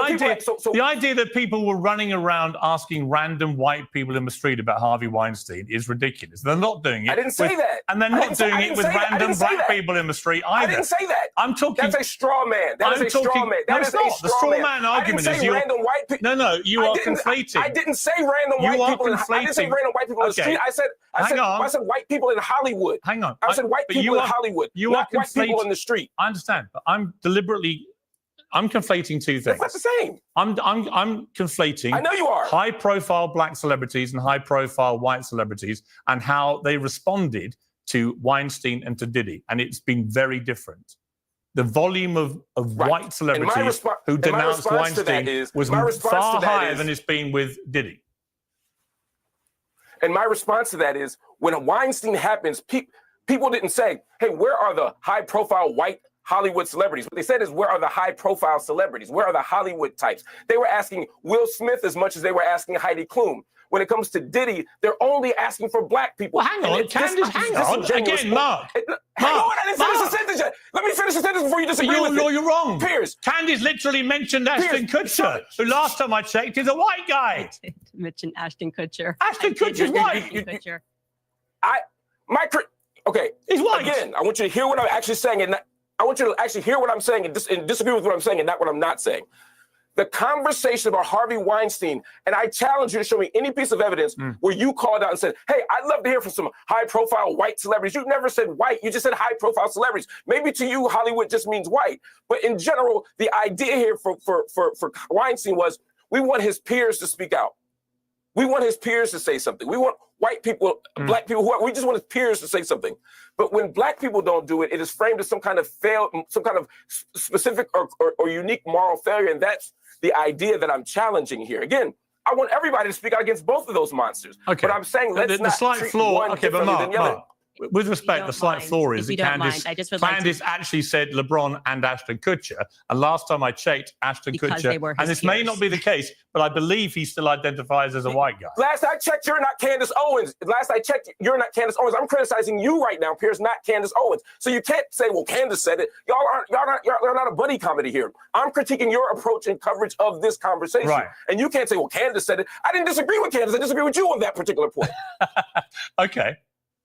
idea that people were running around asking random white people in the street about Harvey Weinstein is ridiculous. They're not doing it. I didn't say that. And they're not doing it with random black people in the street either. I didn't say that. I'm talking. That's a straw man. That is a straw man. No, it's not. The straw man argument is you. Random white people. No, you are conflating. I didn't say random white people. I didn't say random white people in the street. I said white people in Hollywood. Hang on. I said white people in Hollywood. You are white people in the street. I understand, but I'm conflating two things. That's not the same. I'm conflating. I know you are. High-profile black celebrities and high-profile white celebrities and how they responded to Weinstein and to Diddy, and it's been very different. The volume of white celebrities who denounced Weinstein was far higher than it's been with Diddy. And my response to that is, when Weinstein happens, people didn't say, hey, where are the high-profile white Hollywood celebrities? What they said is, where are the high-profile celebrities? Where are the Hollywood types? They were asking Will Smith as much as they were asking Heidi Klum. When it comes to Diddy, they're only asking for black people. Well, hang on, Candace, hang on. Again, Mark. Hang on, I didn't finish the sentence yet. Let me finish the sentence before you disagree with it. You're wrong. Piers. Candace literally mentioned Ashton Kutcher, who last time I checked is a white guy. I did mention Ashton Kutcher. Ashton Kutcher's white. Okay. He's white. Again, I want you to hear what I'm actually saying, and I want you to actually hear what I'm saying and disagree with what I'm saying and not what I'm not saying. The conversation about Harvey Weinstein, and I challenge you to show me any piece of evidence where you called out and said, hey, I'd love to hear from some high-profile white celebrities. You never said white. You just said high-profile celebrities. Maybe to you, Hollywood just means white. But in general, the idea here for Weinstein was, we want his peers to speak out. We want his peers to say something. We want white people, black people, we just want his peers to say something. But when black people don't do it, it is framed as some kind of specific or unique moral failure. And that's the idea that I'm challenging here. Again, I want everybody to speak out against both of those monsters. Okay. But I'm saying let's the slight treat flaw. one differently than the other. With respect, the slight flaw is that Candace actually said LeBron and Ashton Kutcher. And last time I checked, Ashton Kutcher, and this may not be the case, but I believe he still identifies as a white guy. Last I checked, you're not Candace Owens. Last I checked, you're not Candace Owens. I'm criticizing you right now, Piers, not Candace Owens. So you can't say, well, Candace said it. You're not a buddy comedy here. I'm critiquing your approach and coverage of this conversation. Right. And you can't say, well, Candace said it. I didn't disagree with Candace. I disagree with you on that particular point. Okay.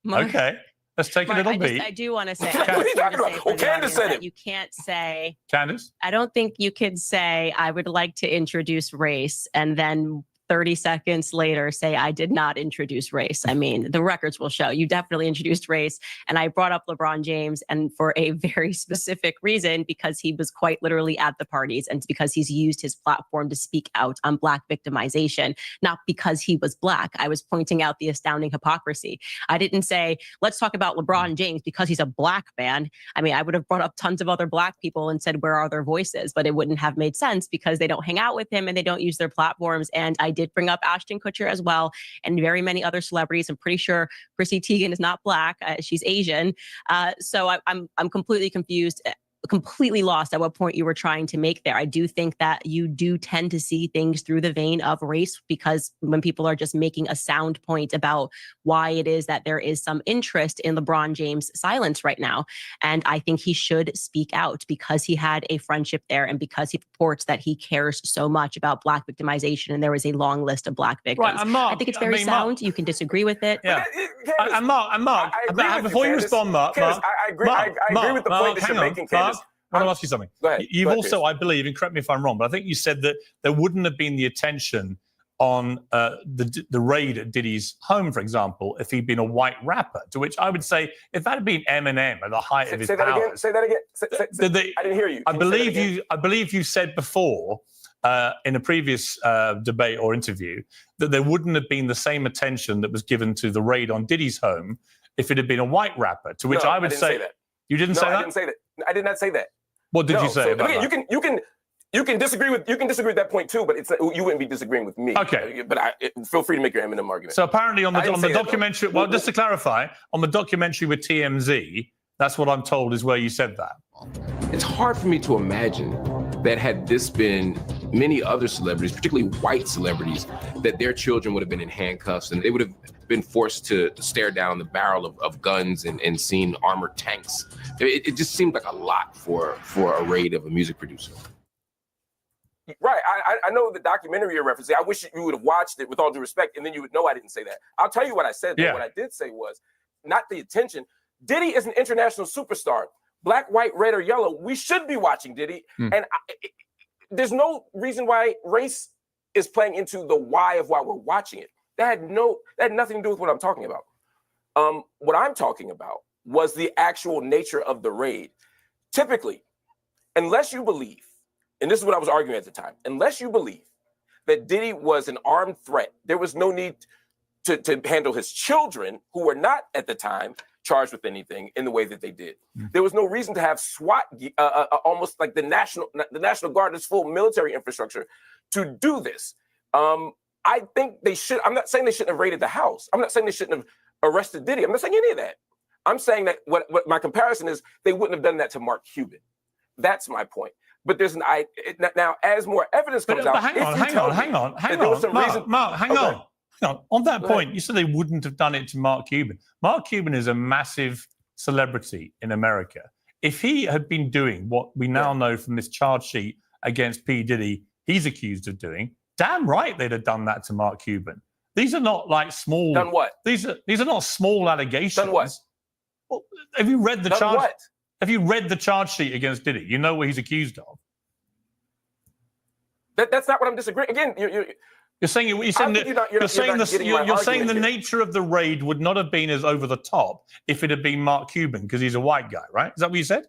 Mark, okay. Let's take a little beat. I do want to say. What are you talking about? Well, Candace said it. You can't say. Candace? I don't think you could say, I would like to introduce race, and then 30 seconds later say, I did not introduce race. I mean, the records will show you definitely introduced race. And I brought up LeBron James, and for a very specific reason, because he was quite literally at the parties and because he's used his platform to speak out on Black victimization, not because he was Black. I was pointing out the astounding hypocrisy. I didn't say, let's talk about LeBron James because he's a Black man. I mean, I would have brought up tons of other Black people and said, where are their voices? But it wouldn't have made sense because they don't hang out with him and they don't use their platforms. And I did bring up Ashton Kutcher as well, and very many other celebrities. I'm pretty sure Chrissy Teigen is not Black; she's Asian. So I'm completely confused, completely lost at what point you were trying to make there. I do think that you do tend to see things through the vein of race, because when people are just making a sound point about why it is that there is some interest in LeBron James' silence right now. And I think he should speak out because he had a friendship there and because he purports that he cares so much about Black victimization. And there is a long list of Black victims. Right, and Mark, I think it's very sound. Mark, you can disagree with it. Yeah. And Mark, before you respond, Mark, I agree with the point that you're making, Candace. I want to ask you something. Go ahead. You've also, I believe, and correct me if I'm wrong, but I think you said that there wouldn't have been the attention on the raid at Diddy's home, for example, if he'd been a white rapper. To which I would say, if that had been Eminem at the height of his power. Say that again. I didn't hear you. I believe you said before in a previous debate or interview that there wouldn't have been the same attention that was given to the raid on Diddy's home if it had been a white rapper. To which I would say that. You didn't say that? I didn't say that. I did not say that. What did you say about that? You can disagree with that point too, but you wouldn't be disagreeing with me. Okay. But feel free to make your Eminem argument. So apparently on the documentary, well, just to clarify, on the documentary with TMZ, that's what I'm told is where you said that. It's hard for me to imagine that had this been many other celebrities, particularly white celebrities, that their children would have been in handcuffs and they would have been forced to stare down the barrel of guns and seen armored tanks. It just seemed like a lot for a raid of a music producer. Right. I know the documentary you're referencing. I wish you would have watched it, with all due respect, and then you would know I didn't say that. I'll tell you what I said. Yeah. What I did say was not the attention. Diddy is an international superstar. Black, white, red, or yellow, we should be watching Diddy. And there's no reason why race is playing into the why of why we're watching it. That had nothing to do with what I'm talking about. What I'm talking about was the actual nature of the raid. Typically, unless you believe, and this is what I was arguing at the time, unless you believe that Diddy was an armed threat, there was no need to handle his children, who were not at the time charged with anything, in the way that they did. There was no reason to have SWAT, almost like the National Guard, this full military infrastructure, to do this. I think they should. I'm not saying they shouldn't have raided the house. I'm not saying they shouldn't have arrested Diddy. I'm not saying any of that. I'm saying that what my comparison is, they wouldn't have done that to Mark Cuban. That's my point. But there's now, as more evidence comes out. Hang on. Mark, hang on. On that point, you said they wouldn't have done it to Mark Cuban. Mark Cuban is a massive celebrity in America. If he had been doing what we now know from this charge sheet against P. Diddy he's accused of doing, damn right they'd have done that to Mark Cuban. These are not like small. Done what? These are not small allegations. Done what? Well, have you read the charge? What? Have you read the charge sheet against Diddy? You know what he's accused of. That's not what I'm disagreeing. Again, you're saying the nature of the raid would not have been as over the top if it had been Mark Cuban, because he's a white guy, right? Is that what you said?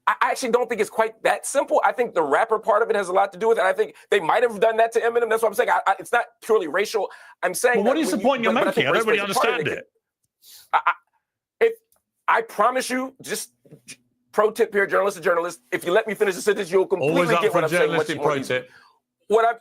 I actually don't think it's quite that simple. I think the rapper part of it has a lot to do with it. I think they might have done that to Eminem. That's what I'm saying. It's not purely racial. I'm saying. Well, what is the point you're making? I don't really understand it. I promise you, just pro tip here, journalist to journalist, if you let me finish the sentence, you'll completely get what I'm saying. Pro tip. What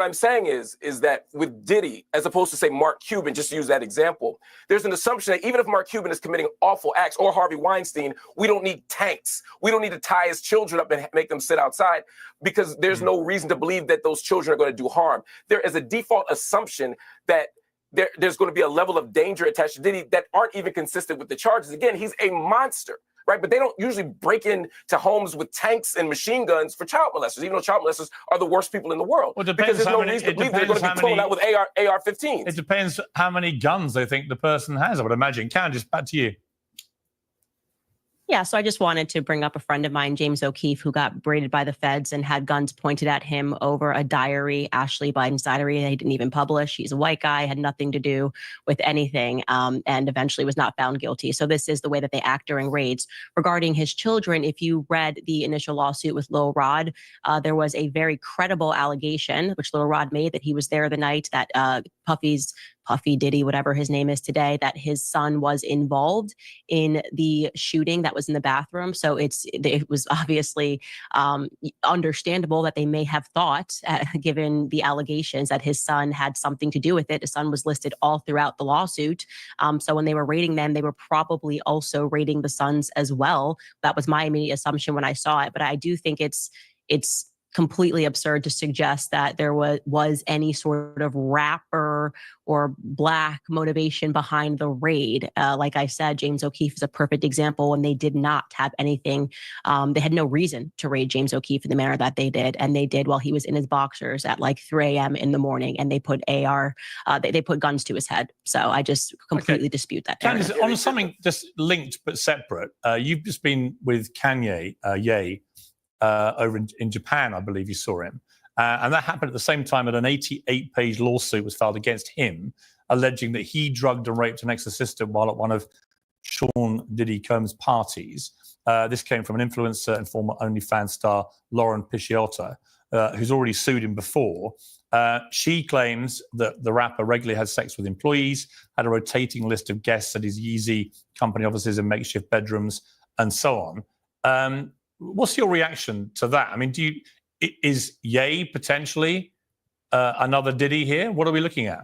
I'm saying is that with Diddy, as opposed to say Mark Cuban, just to use that example, there's an assumption that even if Mark Cuban is committing awful acts, or Harvey Weinstein, we don't need tanks. We don't need to tie his children up and make them sit outside, because there's no reason to believe that those children are going to do harm. There is a default assumption that there's going to be a level of danger attached to Diddy that aren't even consistent with the charges. Again, he's a monster, right? But they don't usually break into homes with tanks and machine guns for child molesters, even though child molesters are the worst people in the world. Well, because there's no reason to believe they're going to be thrown out with AR-15s. It depends how many guns they think the person has, I would imagine. Candace, back to you. Yeah, so I just wanted to bring up a friend of mine, James O'Keefe, who got raided by the feds and had guns pointed at him over a diary, Ashley Biden's diary, that he didn't even publish. He's a white guy, had nothing to do with anything, and eventually was not found guilty. So this is the way that they act during raids. Regarding his children, if you read the initial lawsuit with Lil Rod, there was a very credible allegation, which Lil Rod made, that he was there the night that Puffy Diddy, whatever his name is today, that his son was involved in the shooting that was in the bathroom. So it was obviously understandable that they may have thought, given the allegations, that his son had something to do with it. His son was listed all throughout the lawsuit. So when they were raiding them, they were probably also raiding the sons as well. That was my immediate assumption when I saw it. But I do think it's completely absurd to suggest that there was any sort of rapper or black motivation behind the raid. Like I said, James O'Keefe is a perfect example, and they did not have anything. They had no reason to raid James O'Keefe in the manner that they did. And they did while he was in his boxers at like 3 a.m. in the morning, and they put they put guns to his head. So I just completely dispute that. Candace, on something just linked but separate, you've just been with Kanye, Ye, over in Japan, I believe you saw him. And that happened at the same time that an 88-page lawsuit was filed against him, alleging that he drugged and raped an ex-assistant while at one of Sean Diddy Combs' parties. This came from an influencer and former OnlyFans star, Lauren Pisciotta, who's already sued him before. She claims that the rapper regularly had sex with employees, had a rotating list of guests at his Yeezy company offices and makeshift bedrooms, and so on. What's your reaction to that? I mean, is Ye potentially another Diddy here? What are we looking at?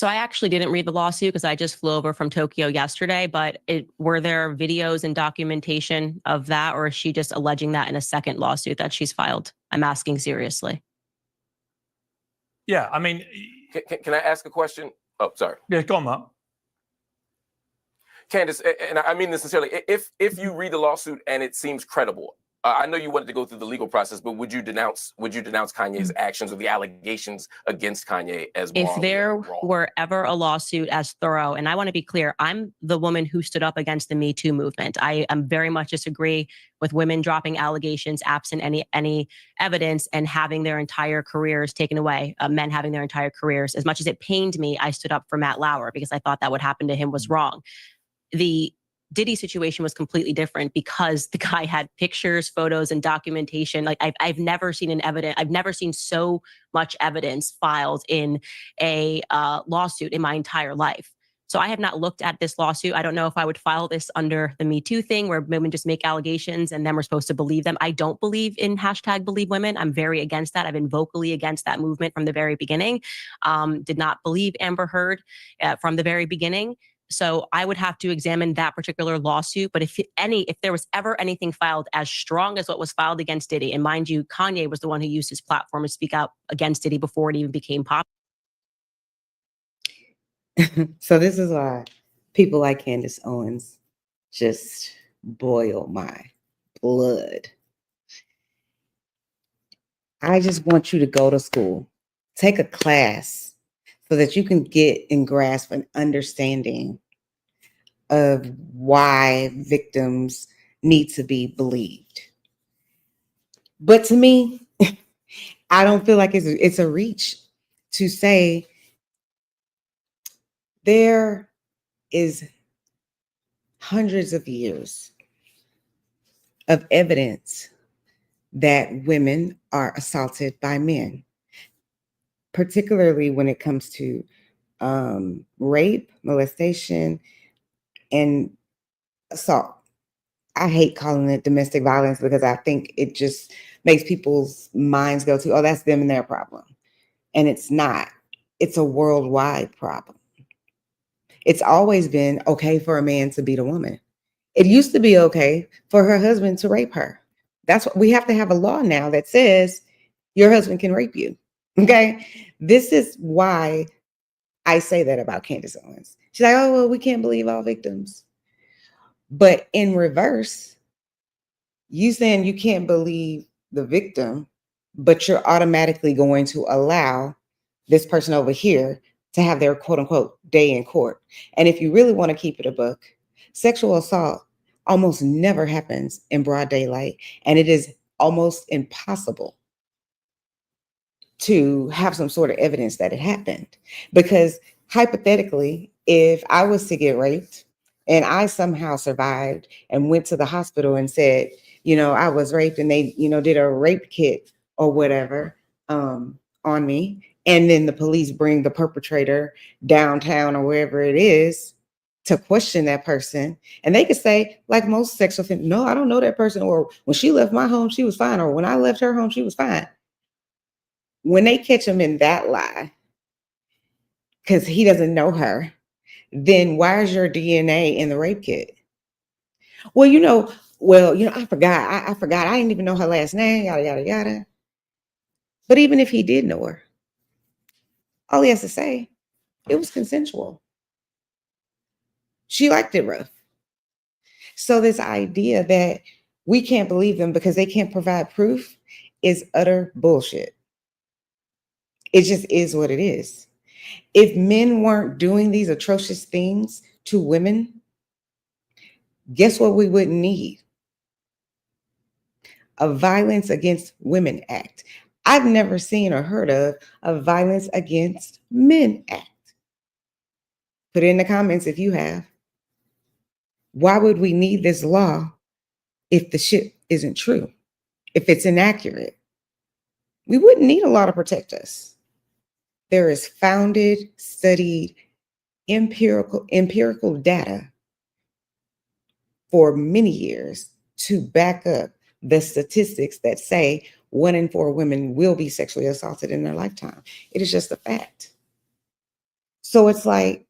So I actually didn't read the lawsuit because I just flew over from Tokyo yesterday, but were there videos and documentation of that, or is she just alleging that in a second lawsuit that she's filed? I'm asking seriously. Yeah, I mean... Can I ask a question? Oh, sorry. Yeah, go on, Mark. Candace, and I mean this sincerely, if you read the lawsuit and it seems credible, I know you wanted to go through the legal process, but would you denounce Kanye's actions or the allegations against Kanye as If morally there wrong? were ever a lawsuit as thorough, and I want to be clear, I'm the woman who stood up against the Me Too movement. I am very much disagree with women dropping allegations absent any evidence and having their entire careers taken away, men having their entire careers. As much as it pained me, I stood up for Matt Lauer because I thought that what happened to him was wrong. The Diddy situation was completely different because the guy had pictures, photos, and documentation. Like I've never seen I've never seen so much evidence filed in a lawsuit in my entire life. So I have not looked at this lawsuit. I don't know if I would file this under the Me Too thing where women just make allegations and then we're supposed to believe them. I don't believe in #BelieveWomen. I'm very against that. I've been vocally against that movement from the very beginning. Did not believe Amber Heard from the very beginning. So I would have to examine that particular lawsuit. But if there was ever anything filed as strong as what was filed against Diddy, and mind you, Kanye was the one who used his platform to speak out against Diddy before it even became popular. So this is why people like Candace Owens just boil my blood. I just want you to go to school, take a class, so that you can get and grasp an understanding of why victims need to be believed. But to me, I don't feel like it's a reach to say there is hundreds of years of evidence that women are assaulted by men, particularly when it comes to rape, molestation, and assault. I hate calling it domestic violence because I think it just makes people's minds go to, oh, that's them and their problem. And it's not. It's a worldwide problem. It's always been okay for a man to beat a woman. It used to be okay for her husband to rape her. That's what we have to have a law now that says your husband can rape you. Okay. This is why I say that about Candace Owens. She's like, oh, well, we can't believe all victims. But in reverse, you saying you can't believe the victim, but you're automatically going to allow this person over here to have their quote unquote day in court. And if you really want to keep it a buck, sexual assault almost never happens in broad daylight. And it is almost impossible to have some sort of evidence that it happened. Because hypothetically, if I was to get raped and I somehow survived and went to the hospital and said, I was raped, and they, did a rape kit or whatever on me, and then the police bring the perpetrator downtown or wherever it is to question that person, and they could say, like most sexual offenders, no, I don't know that person, or when she left my home, she was fine, or when I left her home, she was fine. When they catch him in that lie, because he doesn't know her, then why is your DNA in the rape kit? Well, I forgot. I forgot. I didn't even know her last name, yada, yada, yada. But even if he did know her, all he has to say, it was consensual. She liked it rough. So this idea that we can't believe them because they can't provide proof is utter bullshit. It just is what it is. If men weren't doing these atrocious things to women, guess what we wouldn't need? A Violence Against Women Act. I've never seen or heard of a Violence Against Men Act. Put it in the comments if you have. Why would we need this law if the shit isn't true? If it's inaccurate? We wouldn't need a law to protect us. There is founded, studied, empirical data for many years to back up the statistics that say 1 in 4 women will be sexually assaulted in their lifetime. It is just a fact. So it's like,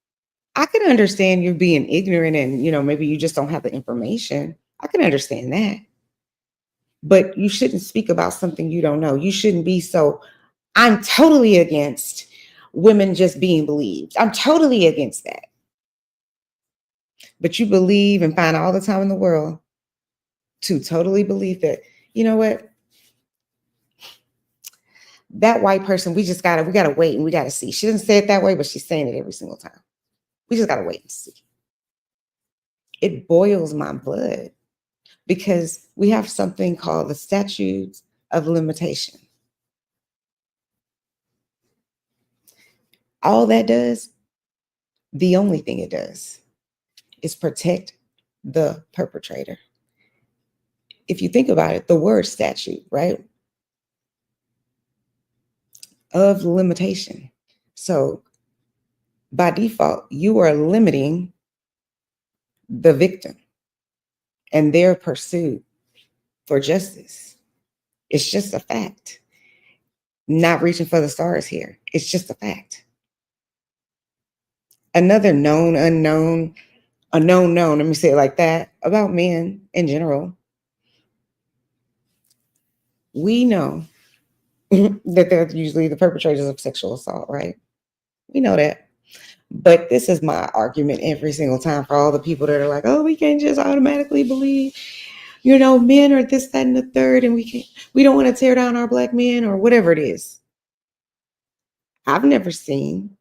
I can understand you being ignorant and, maybe you just don't have the information. I can understand that. But you shouldn't speak about something you don't know. You shouldn't be so, I'm totally against women just being believed. I'm totally against that. But you believe and find all the time in the world to totally believe that, you know what? That white person, we gotta wait and we gotta see. She doesn't say it that way, but she's saying it every single time. We just gotta wait and see. It boils my blood because we have something called the statutes of limitation. All that does, the only thing it does, is protect the perpetrator. If you think about it, the word statute, right? Of limitation. So by default, you are limiting the victim and their pursuit for justice. It's just a fact. Not reaching for the stars here. It's just a fact. Another known, unknown, a known, let me say it like that, about men in general. We know that they're usually the perpetrators of sexual assault, right? We know that. But this is my argument every single time for all the people that are like, oh, we can't just automatically believe, men are this, that, and the third, and we don't want to tear down our Black men or whatever it is. I've never seen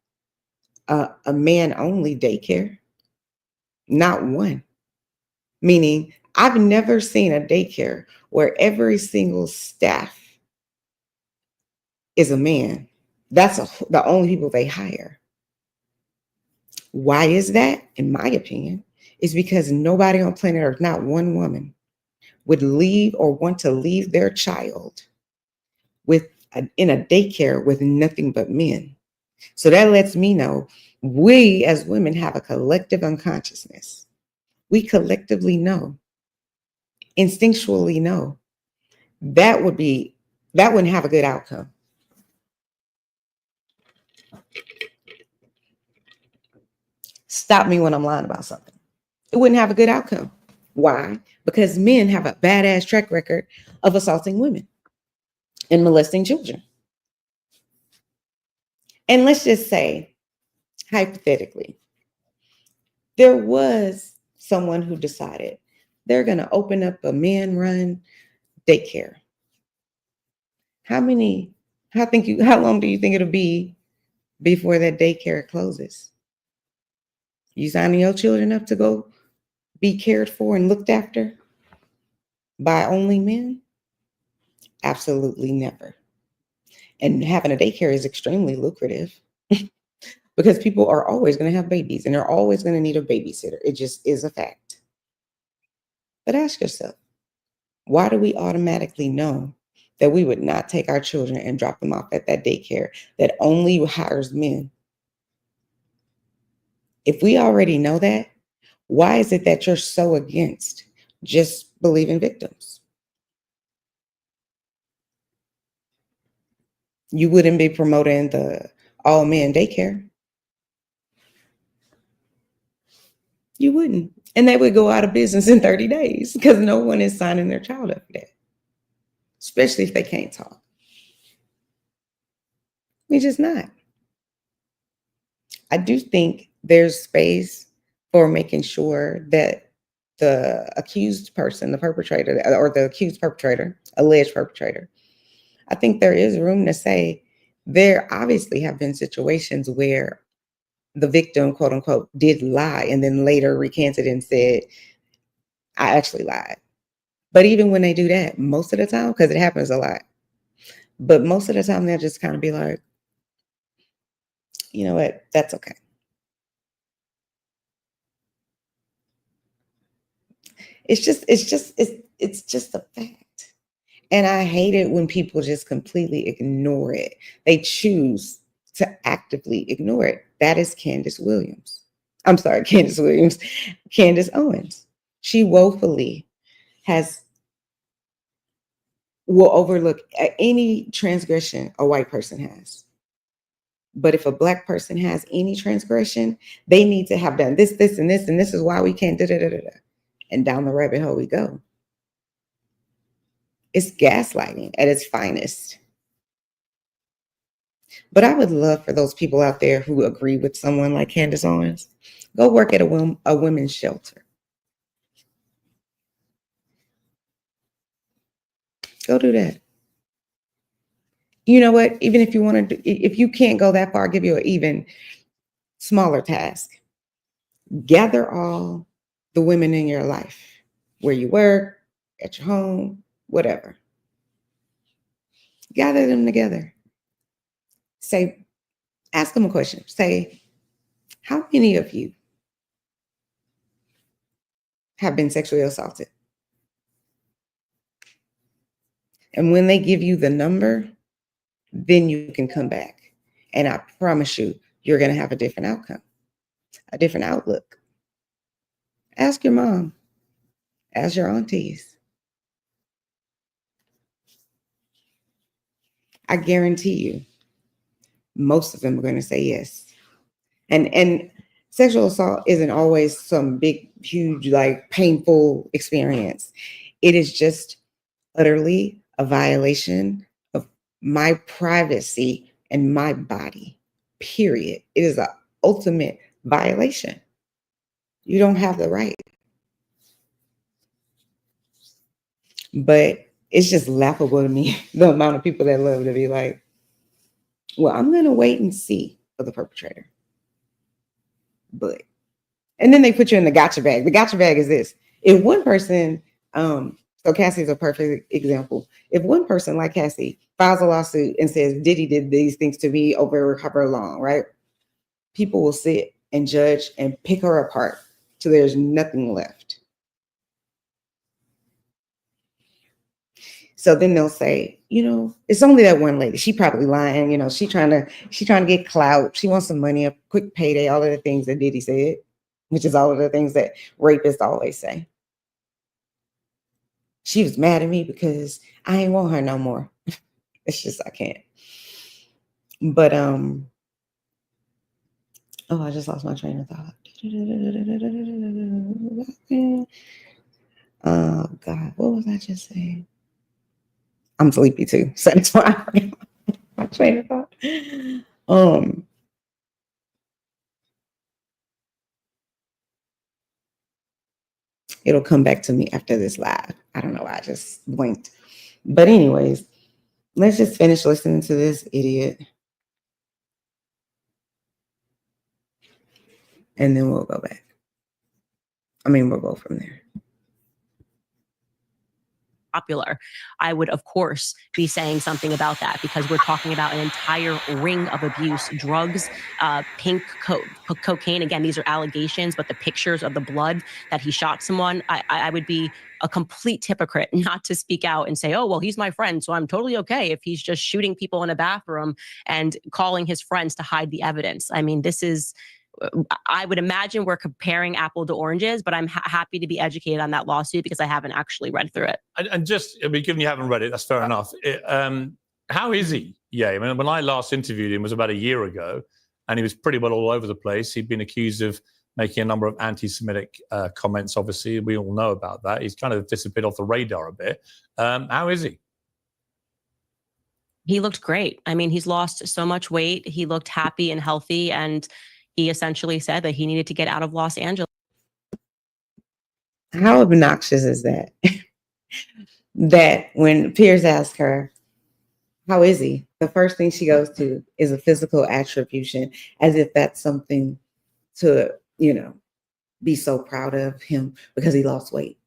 a man-only daycare. Not one. Meaning, I've never seen a daycare where every single staff is a man. That's the only people they hire. Why is that? In my opinion, is because nobody on planet Earth, not one woman, would leave or want to leave their child in a daycare with nothing but men. So that lets me know we as women have a collective unconsciousness. We collectively know, instinctually know, that wouldn't have a good outcome. Stop me when I'm lying about something. It wouldn't have a good outcome. Why? Because men have a badass track record of assaulting women and molesting children. And let's just say, hypothetically, there was someone who decided they're going to open up a man-run daycare. How long do you think it'll be before that daycare closes? You signing your children up to go be cared for and looked after by only men? Absolutely never. And having a daycare is extremely lucrative because people are always going to have babies and they're always going to need a babysitter. It just is a fact. But ask yourself, why do we automatically know that we would not take our children and drop them off at that daycare that only hires men? If we already know that, why is it that you're so against just believing victims? You wouldn't be promoting the all men daycare. You wouldn't. And they would go out of business in 30 days because no one is signing their child up for that, especially if they can't talk. We're just not. I do think there's space for making sure that the accused person, the perpetrator, or the accused perpetrator, alleged perpetrator, I think there is room to say there obviously have been situations where the victim, quote unquote, did lie and then later recanted and said, I actually lied. But even when they do that, most of the time, because it happens a lot, but most of the time they'll just kind of be like, you know what, that's okay. It's just a fact. And I hate it when people just completely ignore it. They choose to actively ignore it. That is Candace Owens. She woefully will overlook any transgression a white person has. But if a Black person has any transgression, they need to have done this, this, and this, and this is why we can't da-da-da-da-da. And down the rabbit hole we go. It's gaslighting at its finest. But I would love for those people out there who agree with someone like Candace Owens, go work at a women's shelter. Go do that. You know what? Even if you want to, if you can't go that far, I'll give you an even smaller task. Gather all the women in your life, where you work, at your home, whatever. Gather them together. Say, ask them a question. Say, how many of you have been sexually assaulted? And when they give you the number, then you can come back. And I promise you, you're going to have a different outcome, a different outlook. Ask your mom, ask your aunties. I guarantee you, most of them are going to say yes. And sexual assault isn't always some big, huge, like painful experience. It is just utterly a violation of my privacy and my body, period. It is an ultimate violation. You don't have the right. But it's just laughable to me, the amount of people that love to be like, well, I'm going to wait and see for the perpetrator. But, and then they put you in the gotcha bag. The gotcha bag is this. If one person, so Cassie's a perfect example. If one person like Cassie files a lawsuit and says, Diddy did these things to me over however long, right? People will sit and judge and pick her apart till there's nothing left. So then they'll say, you know, it's only that one lady. She probably lying, you know, she trying to get clout. She wants some money, a quick payday, all of the things that Diddy said, which is all of the things that rapists always say. She was mad at me because I ain't want her no more. It's just, I can't. But, oh, I just lost my train of thought. Oh God, what was I just saying? I'm sleepy too, so that's why I forgot my train of thought. It'll come back to me after this live. I don't know why I just blinked. But anyways, let's just finish listening to this idiot. And then we'll go back. I mean, we'll go from there. Popular, I would, of course, be saying something about that because we're talking about an entire ring of abuse, drugs, pink cocaine. Again, these are allegations, but the pictures of the blood that he shot someone, I would be a complete hypocrite not to speak out and say, oh, well, he's my friend, so I'm totally okay if he's just shooting people in a bathroom and calling his friends to hide the evidence. I mean, this is... I would imagine we're comparing apple to oranges, but I'm happy to be educated on that lawsuit because I haven't actually read through it. And just, I mean, given you haven't read it, that's fair enough. How is he? Yeah, I mean, when I last interviewed him was about a year ago, and he was pretty well all over the place. He'd been accused of making a number of anti-Semitic comments. Obviously, we all know about that. He's kind of disappeared off the radar a bit. How is he? He looked great. I mean, he's lost so much weight. He looked happy and healthy, and he essentially said that he needed to get out of Los Angeles. How obnoxious is that? That when Piers asked her, how is he? The first thing she goes to is a physical attribution, as if that's something to, you know, be so proud of him because he lost weight.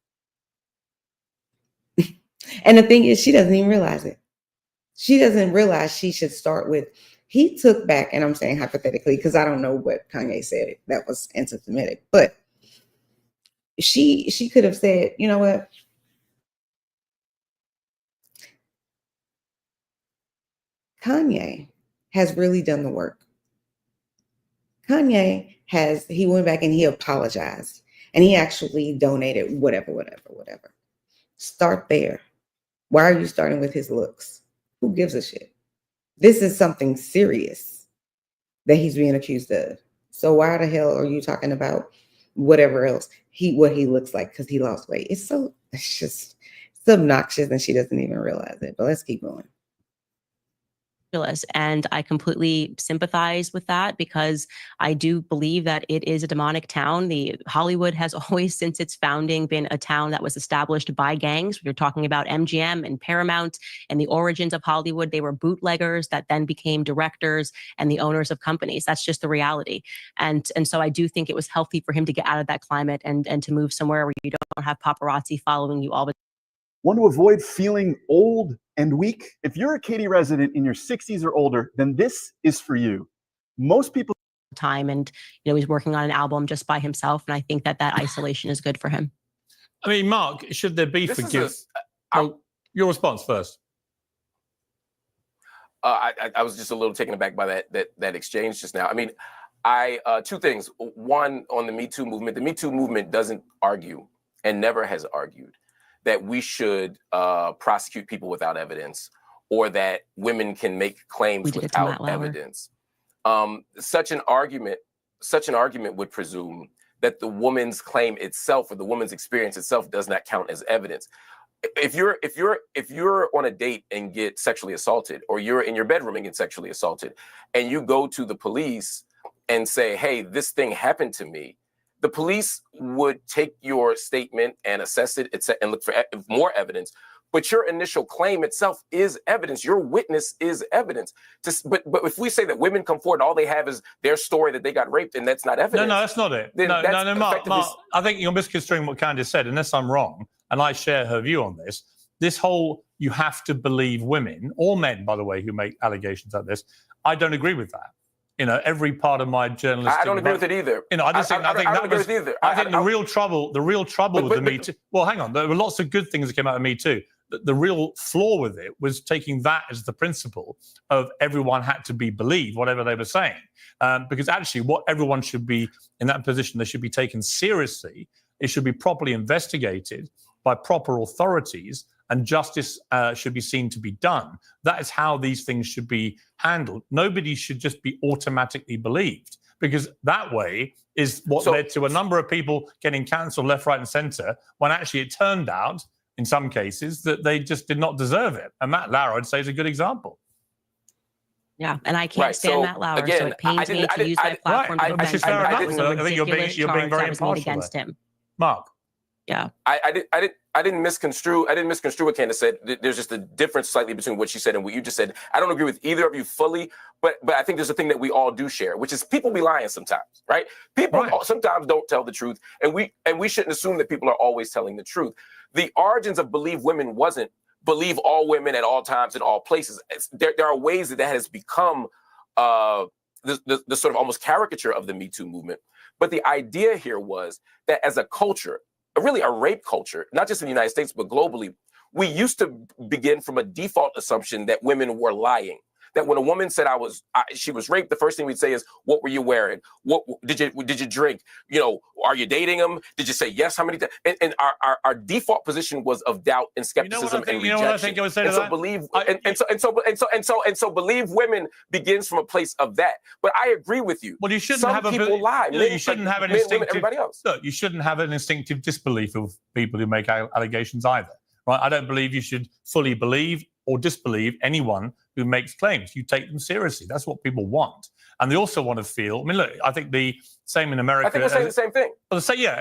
And the thing is, she doesn't even realize it. She doesn't realize she should start with, he took back, and I'm saying hypothetically, because I don't know what Kanye said that was anti-Semitic, but she could have said, you know what? Kanye has really done the work. Kanye he went back and he apologized and he actually donated whatever. Start there. Why are you starting with his looks? Who gives a shit? This is something serious. that he's being accused of. So why the hell are you talking about whatever else what he looks like because he lost weight? It's just it's obnoxious, and she doesn't even realize it. But let's keep going. And I completely sympathize with that, because I do believe that it is a demonic town. Hollywood has always, since its founding, been a town that was established by gangs. We're talking about MGM and Paramount and the origins of Hollywood. They were bootleggers that then became directors and the owners of companies. That's just the reality. And so I do think it was healthy for him to get out of that climate and to move somewhere where you don't have paparazzi following you all the time. Want to avoid feeling old and weak? If you're a Katy resident in your 60s or older, then this is for you. Most people time, and he's working on an album just by himself, and I think that isolation is good for him. I mean, Mark, should there be forgiveness? Your response first. I was just a little taken aback by that exchange just now. I mean, two things. One, on the Me Too movement. The Me Too movement doesn't argue, and never has argued, that we should prosecute people without evidence, or that women can make claims without evidence. Such an argument would presume that the woman's claim itself, or the woman's experience itself, does not count as evidence. If you're on a date and get sexually assaulted, or you're in your bedroom and get sexually assaulted, and you go to the police and say, "Hey, this thing happened to me," the police would take your statement and assess it and look for more evidence. But your initial claim itself is evidence. Your witness is evidence. But if we say that women come forward, all they have is their story that they got raped, and that's not evidence. No, that's not it. No, Mark, I think you're misconstruing what Candace said, unless I'm wrong, and I share her view on this. This whole, you have to believe women, or men, by the way, who make allegations like this, I don't agree with that. Every part of my journalistic. I don't agree with it either. I think the real trouble with the Me Too. Well, hang on. There were lots of good things that came out of Me Too. The real flaw with it was taking that as the principle of everyone had to be believed, whatever they were saying. Because actually, what everyone should be in that position, they should be taken seriously. It should be properly investigated by proper authorities, and justice should be seen to be done. That is how these things should be handled. Nobody should just be automatically believed, because that way is what led to a number of people getting cancelled left, right, and centre, when actually it turned out, in some cases, that they just did not deserve it. And Matt Lauer, I'd say, is a good example. Yeah, and I can't stand Matt Lauer, again, so it pains me to use my platform to defend him. I think you're being very impartial against him. Mark. Yeah, I didn't misconstrue what Candace said. There's just a difference slightly between what she said and what you just said. I don't agree with either of you fully, but I think there's a thing that we all do share, which is people be lying sometimes, right? People sometimes don't tell the truth, and we shouldn't assume that people are always telling the truth. The origins of Believe Women wasn't believe all women at all times in all places. There are ways that has become the sort of almost caricature of the Me Too movement. But the idea here was that as a culture, really a rape culture, not just in the United States, but globally, we used to begin from a default assumption that women were lying. That when a woman said she was raped, the first thing we'd say is, "What were you wearing? What did you drink? Are you dating him? Did you say yes? How many times?" And our default position was of doubt and skepticism and rejection. You know what I think I would say to that? So Believe Women begins from a place of that. But I agree with you. Well, you shouldn't Some have people lie. You shouldn't have an instinctive. Everybody else. Look, you shouldn't have an instinctive disbelief of people who make allegations either. Right? I don't believe you should fully believe or disbelieve anyone who makes claims. You take them seriously. That's what people want. And they also want to feel, look, I think the same in America. I think we're saying the same thing.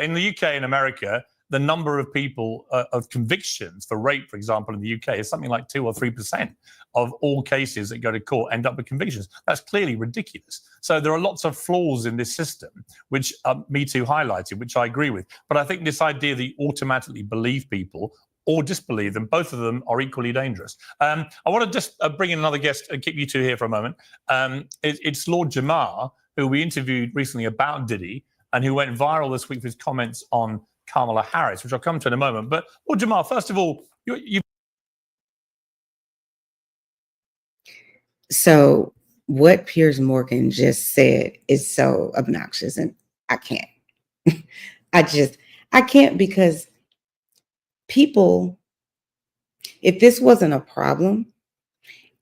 In the UK and America, the number of people of convictions for rape, for example, in the UK is something like 2 or 3% of all cases that go to court end up with convictions. That's clearly ridiculous. So there are lots of flaws in this system, which Me Too highlighted, which I agree with. But I think this idea that you automatically believe people or disbelieve them, both of them are equally dangerous. I want to just bring in another guest and keep you two here for a moment. It's Lord Jamar, who we interviewed recently about Diddy and who went viral this week with his comments on Kamala Harris, which I'll come to in a moment. But Lord Jamar, first of all, So what Piers Morgan just said is so obnoxious, and I can't. I can't, because people, if this wasn't a problem,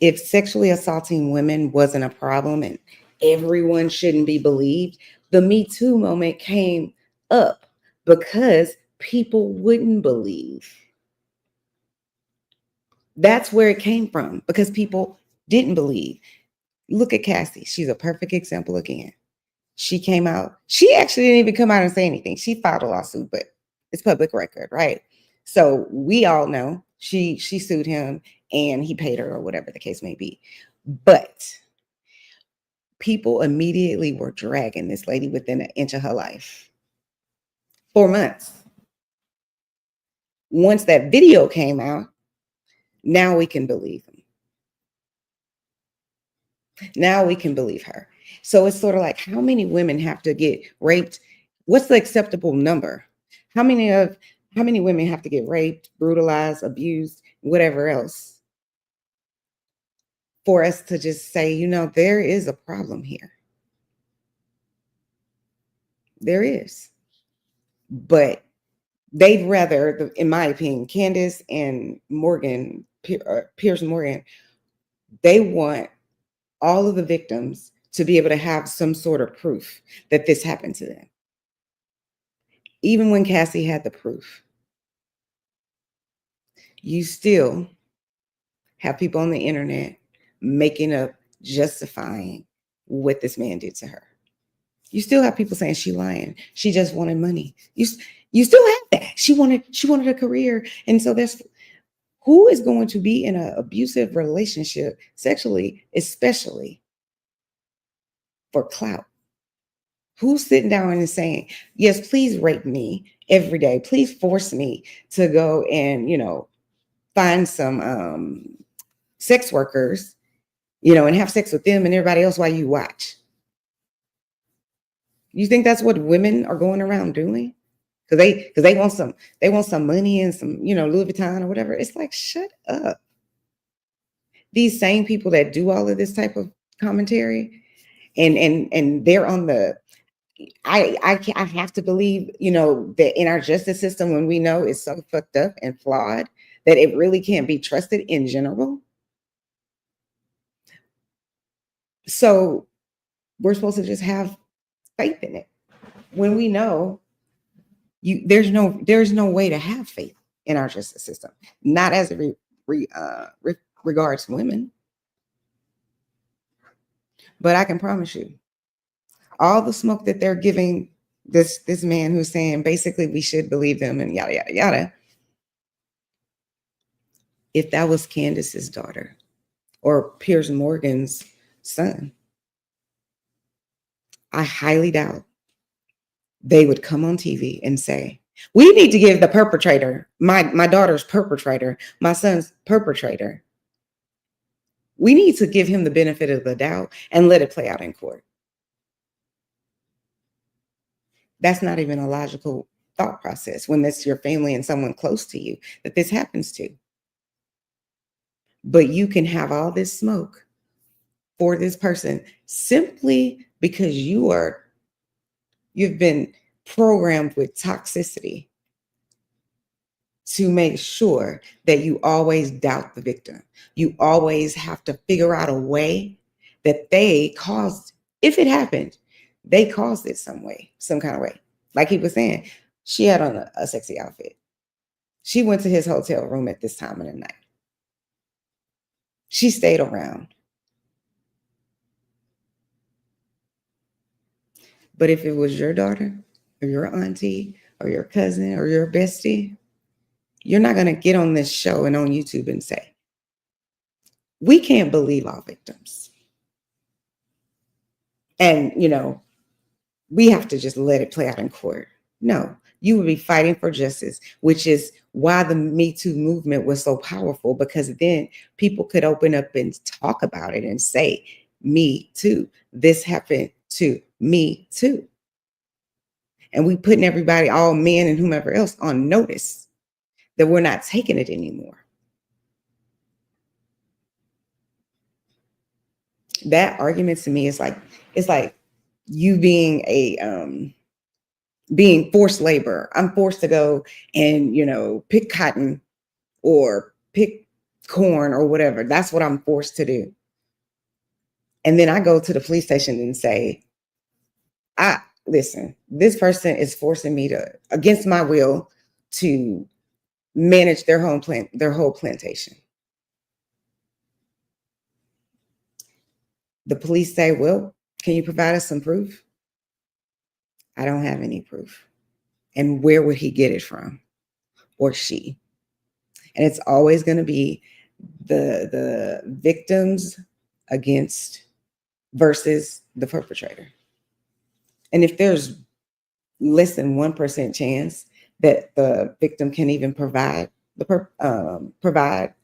if sexually assaulting women wasn't a problem, everyone shouldn't be believed. The Me Too moment came up because people wouldn't believe. That's where it came from, because people didn't believe. Look at Cassie. She's a perfect example again. She came out. She actually didn't even come out and say anything. She filed a lawsuit, but it's public record, right? So we all know she sued him and he paid her, or whatever the case may be. But people immediately were dragging this lady within an inch of her life. 4 months. Once that video came out, now we can believe him. Now we can believe her. So it's sort of like, how many women have to get raped? What's the acceptable number? How many women have to get raped, brutalized, abused, whatever else, for us to just say, you know, there is a problem here? There is. But they'd rather, in my opinion, Candace and Morgan, Piers Morgan, they want all of the victims to be able to have some sort of proof that this happened to them. Even when Cassie had the proof, you still have people on the internet making up, justifying what this man did to her. You still have people saying she lying. She just wanted money. You still have that. She wanted a career. And so who is going to be in an abusive relationship sexually, especially for clout? Who's sitting down and saying, yes, please rape me every day. Please force me to go and, you know, find some sex workers, you know, and have sex with them and everybody else while you watch. You think that's what women are going around doing? Because they want some money and some, you know, Louis Vuitton or whatever. It's like, shut up. These same people that do all of this type of commentary, and they're on the, I have to believe, you know, that in our justice system, when we know it's so fucked up and flawed that it really can't be trusted in general. So we're supposed to just have faith in it when we know there's no way to have faith in our justice system, not as it regards women. But I can promise you, all the smoke that they're giving this man who's saying basically we should believe them and yada yada yada. If that was Candace's daughter or Piers Morgan's son, I highly doubt they would come on TV and say, we need to give the perpetrator, my daughter's perpetrator, my son's perpetrator, we need to give him the benefit of the doubt and let it play out in court. That's not even a logical thought process when that's your family and someone close to you that this happens to. But you can have all this smoke for this person simply because you've been programmed with toxicity to make sure that you always doubt the victim. You always have to figure out a way that they caused, if it happened, they caused it some way, some kind of way. Like he was saying, she had on a sexy outfit. She went to his hotel room at this time of the night. She stayed around. But if it was your daughter or your auntie or your cousin or your bestie, you're not going to get on this show and on YouTube and say, we can't believe all victims. And, you know, we have to just let it play out in court. No, you would be fighting for justice, which is why the Me Too movement was so powerful, because then people could open up and talk about it and say, me too. This happened to me too. And we putting everybody, all men and whomever else, on notice that we're not taking it anymore. That argument to me is like, it's like you being being forced labor. I'm forced to go and, you know, pick cotton or pick corn or whatever. That's what I'm forced to do. And then I go to the police station and say, listen, this person is forcing me to, against my will, to manage their whole plantation. The police say, well, can you provide us some proof? I don't have any proof. And where would he get it from? Or she? And it's always going to be the victims against versus the perpetrator. And if there's less than 1% chance that the victim can even provide provide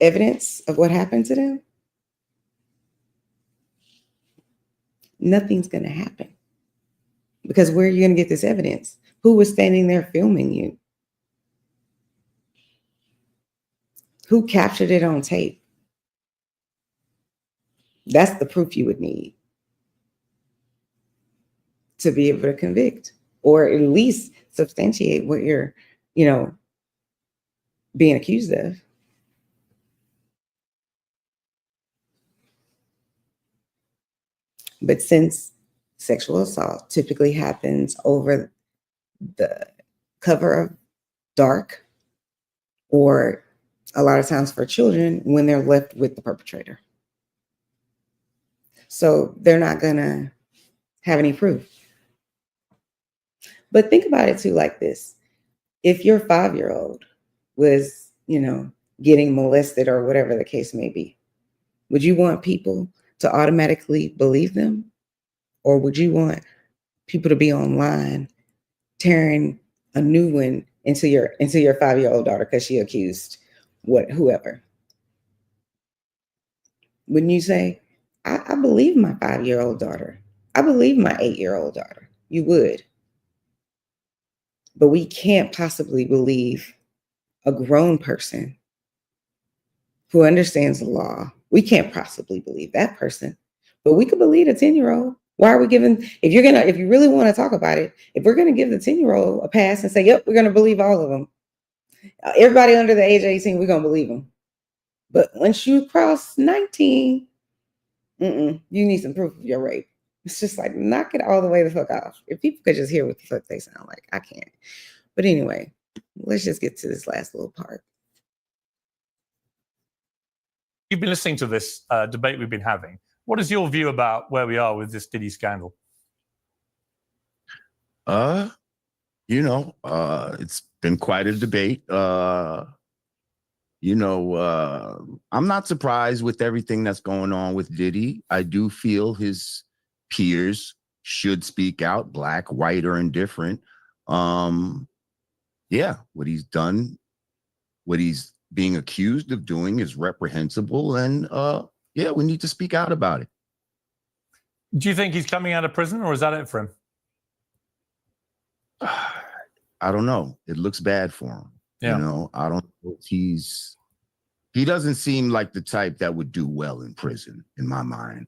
evidence of what happened to them, nothing's going to happen. Because where are you going to get this evidence? Who was standing there filming you? Who captured it on tape? That's the proof you would need to be able to convict, or at least substantiate what you're, being accused of. But since sexual assault typically happens over the cover of dark, or a lot of times for children when they're left with the perpetrator. So they're not gonna have any proof. But think about it too like this. If your 5-year-old was, getting molested or whatever the case may be, would you want people to automatically believe them? Or would you want people to be online tearing a new one into your 5-year-old daughter because she accused whoever? Wouldn't you say, I believe my 5-year-old daughter. I believe my 8-year-old daughter. You would. But we can't possibly believe a grown person who understands the law. We can't possibly believe that person, but we could believe a 10-year-old. Why are we giving, if you really want to talk about it, if we're going to give the 10-year-old a pass and say, yep, we're going to believe all of them. Everybody under the age of 18, we're going to believe them. But once you cross 19, you need some proof of your rape. It's just like, knock it all the way the fuck off. If people could just hear what the fuck they sound like, I can't. But anyway, let's just get to this last little part. You've been listening to this debate we've been having. What is your view about where we are with this Diddy scandal? It's been quite a debate. I'm not surprised with everything that's going on with Diddy. I do feel his peers should speak out, black, white, or indifferent. What he's done, what he's being accused of doing is reprehensible, and we need to speak out about it. Do you think he's coming out of prison, or is that it for him? I don't know. It looks bad for him. Yeah. I don't know if he doesn't seem like the type that would do well in prison, in my mind.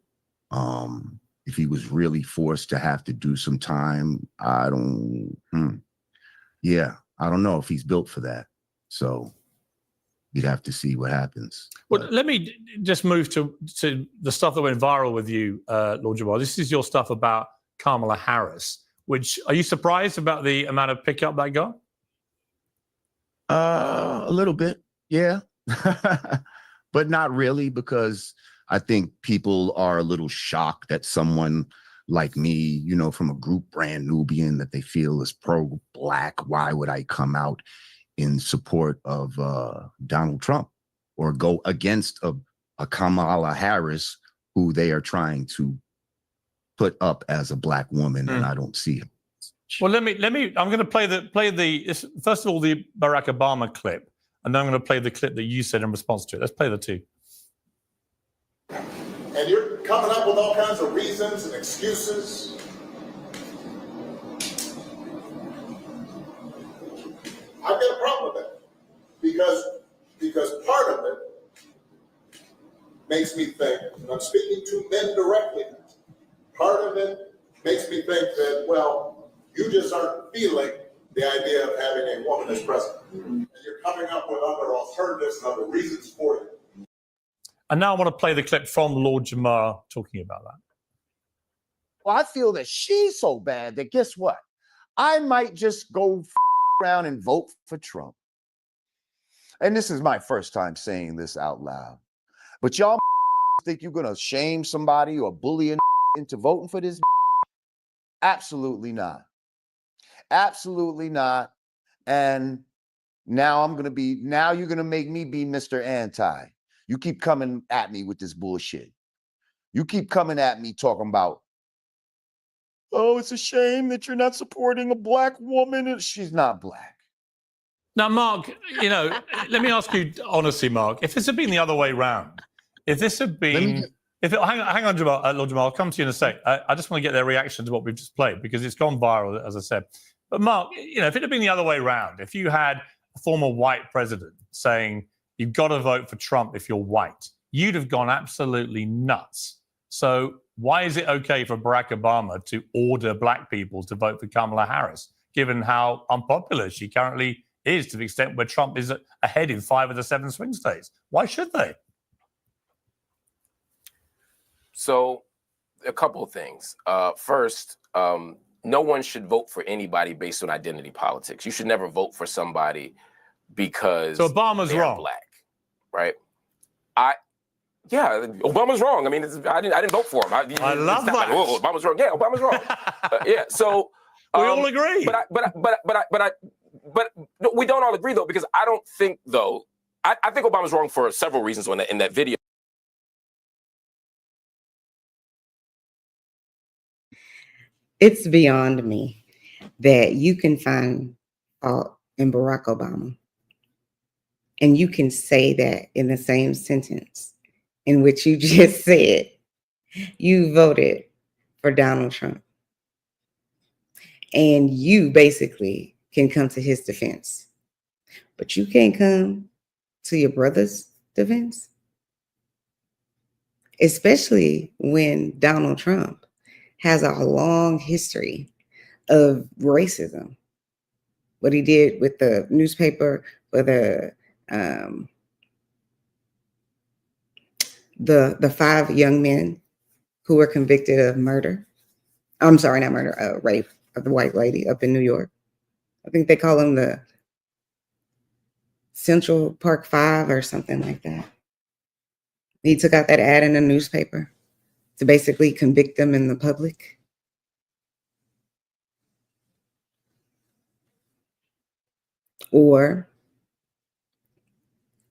If he was really forced to have to do some time, I don't know if he's built for that. So you'd have to see what happens. Well, let me just move to the stuff that went viral with you, Lord Jabbar. This is your stuff about Kamala Harris, which, are you surprised about the amount of pickup that got? A little bit, yeah. But not really, because I think people are a little shocked that someone like me, from a group brand Nubian that they feel is pro-black, why would I come out in support of Donald Trump or go against a Kamala Harris who they are trying to put up as a black woman, and I don't see her. Well, let me. I'm going to play first of all the Barack Obama clip, and then I'm going to play the clip that you said in response to it. Let's play the two. And you're coming up with all kinds of reasons and excuses. I've got a problem with that because part of it makes me think, and I'm speaking to men directly, part of it makes me think that, well, you just aren't feeling the idea of having a woman as president. And you're coming up with other alternatives and other reasons for it. And now I want to play the clip from Lord Jamar talking about that. Well, I feel that she's so bad that guess what? I might just go around and vote for Trump. And this is my first time saying this out loud. But y'all think you're going to shame somebody or bully into voting for this? Absolutely not. Absolutely not. And now you're going to make me be Mr. Anti. You keep coming at me with this bullshit. You keep coming at me talking about, oh, it's a shame that you're not supporting a black woman. She's not black. Now, Mark, you know, let me ask you honestly, Mark, if this had been the other way around, if this had been, hang on, Jamal, Lord Jamal, I'll come to you in a sec. I just want to get their reaction to what we've just played because it's gone viral, as I said. But Mark, you know, if it had been the other way around, if you had a former white president saying you've got to vote for Trump if you're white, you'd have gone absolutely nuts. So why is it okay for Barack Obama to order black people to vote for Kamala Harris, given how unpopular she currently is to the extent where Trump is ahead in 5 of the 7 swing states? Why should they? So a couple of things. First, no one should vote for anybody based on identity politics. You should never vote for somebody because so Obama's they're wrong, black, right? Yeah, Obama's wrong. I mean, I didn't vote for him. I love that. Like, oh, Obama's wrong. Yeah, Obama's wrong. Yeah, so we all agree. But we don't all agree though, because I don't think though. I think Obama's wrong for several reasons in that video. It's beyond me that you can find fault in Barack Obama and you can say that in the same sentence in which you just said you voted for Donald Trump. And you basically can come to his defense, but you can't come to your brother's defense, especially when Donald Trump has a long history of racism. What he did with the newspaper, for the 5 young men who were convicted of murder. I'm sorry, not murder, rape of the white lady up in New York. I think they call them the Central Park 5 or something like that. He took out that ad in the newspaper to basically convict them in the public. Or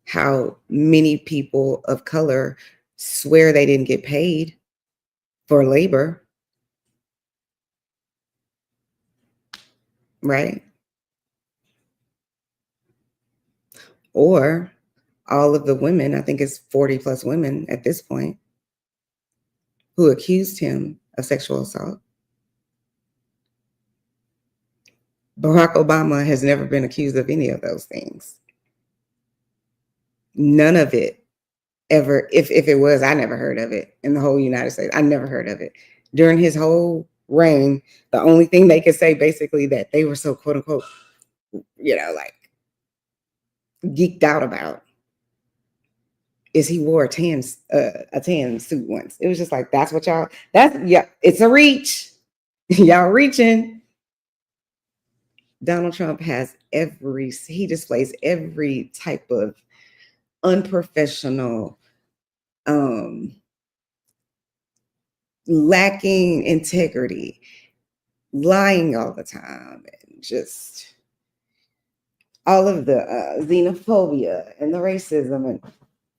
how many people of color swear they didn't get paid for labor, right? Or all of the women, I think it's 40 plus women at this point, who accused him of sexual assault. Barack Obama has never been accused of any of those things. None of it ever, if it was, I never heard of it in the whole United States. I never heard of it. During his whole reign, the only thing they could say basically that they were so quote unquote, you know, like geeked out about is he wore a tan suit once. It was just like, that's what y'all, it's a reach. Y'all reaching. Donald Trump has he displays every type of unprofessional, lacking integrity, lying all the time, and just all of the xenophobia and the racism and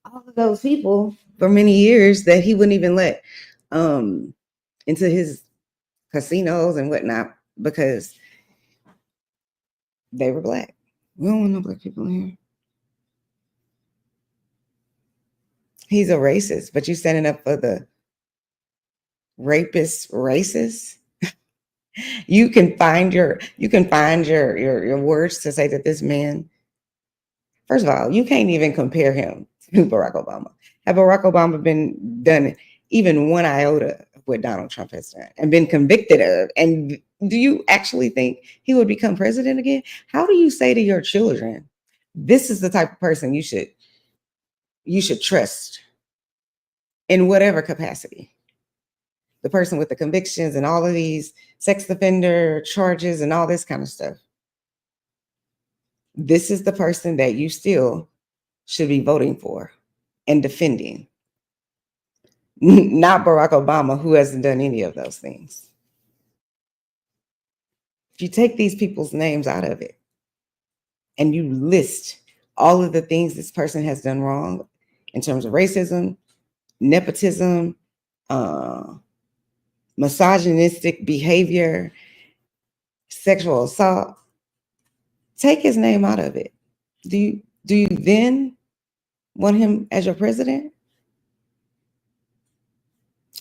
all of those people for many years that he wouldn't even let into his casinos and whatnot because they were black. We don't want no black people in here. He's a racist, but you standing up for the rapist racist. You can find your words to say that this man, first of all, you can't even compare him to Barack Obama. Have Barack Obama been done even one iota of what Donald Trump has done and been convicted of? And do you actually think he would become president again? How do you say to your children, this is the type of person you should trust in whatever capacity. The person with the convictions and all of these sex offender charges and all this kind of stuff. This is the person that you still should be voting for and defending. Not Barack Obama, who hasn't done any of those things. If you take these people's names out of it and you list all of the things this person has done wrong in terms of racism, nepotism, misogynistic behavior, sexual assault, take his name out of it. Do you then want him as your president?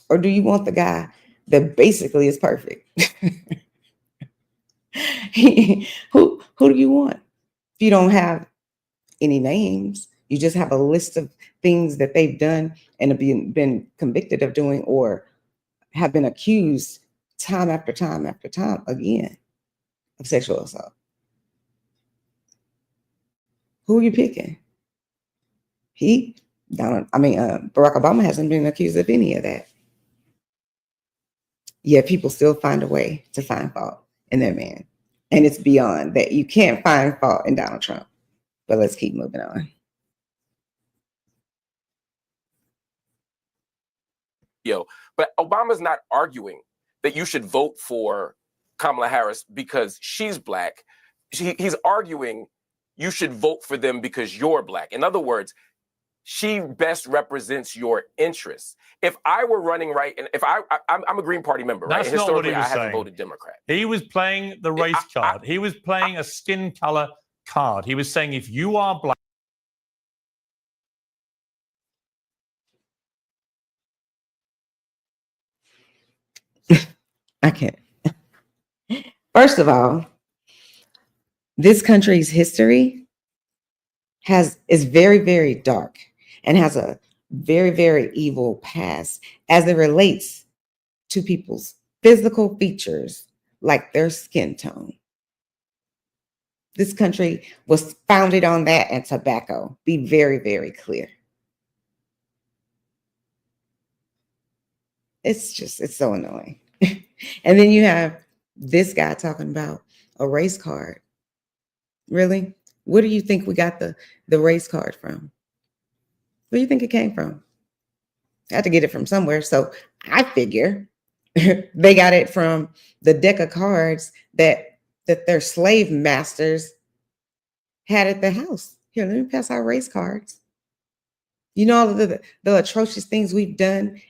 Or do you want the guy that basically is perfect? Who do you want? If you don't have any names, you just have a list of things that they've done and have been convicted of doing or have been accused time after time after time again of sexual assault. Who are you picking? Barack Obama hasn't been accused of any of that. Yet people still find a way to find fault in that man. And it's beyond that. You can't find fault in Donald Trump. But let's keep moving on. But Obama's not arguing that you should vote for Kamala Harris because she's Black. He's arguing you should vote for them because you're Black. In other words, she best represents your interests. If I were running right, and if I'm a Green Party member, That's right? not what he Historically, I was haven't saying. voted Democrat. He was playing the race card. He was playing a skin color card. He was saying, if you are Black. I can't. First of all, this country's history is very, very dark and has a very, very evil past as it relates to people's physical features like their skin tone. This country was founded on that and tobacco. Be very, very clear. It's so annoying. And then you have this guy talking about a race card. Really? Where do you think we got the race card from? Where do you think it came from? I had to get it from somewhere. So I figure they got it from the deck of cards that their slave masters had at the house. Here, let me pass out race cards. You know, all of the atrocious things we've done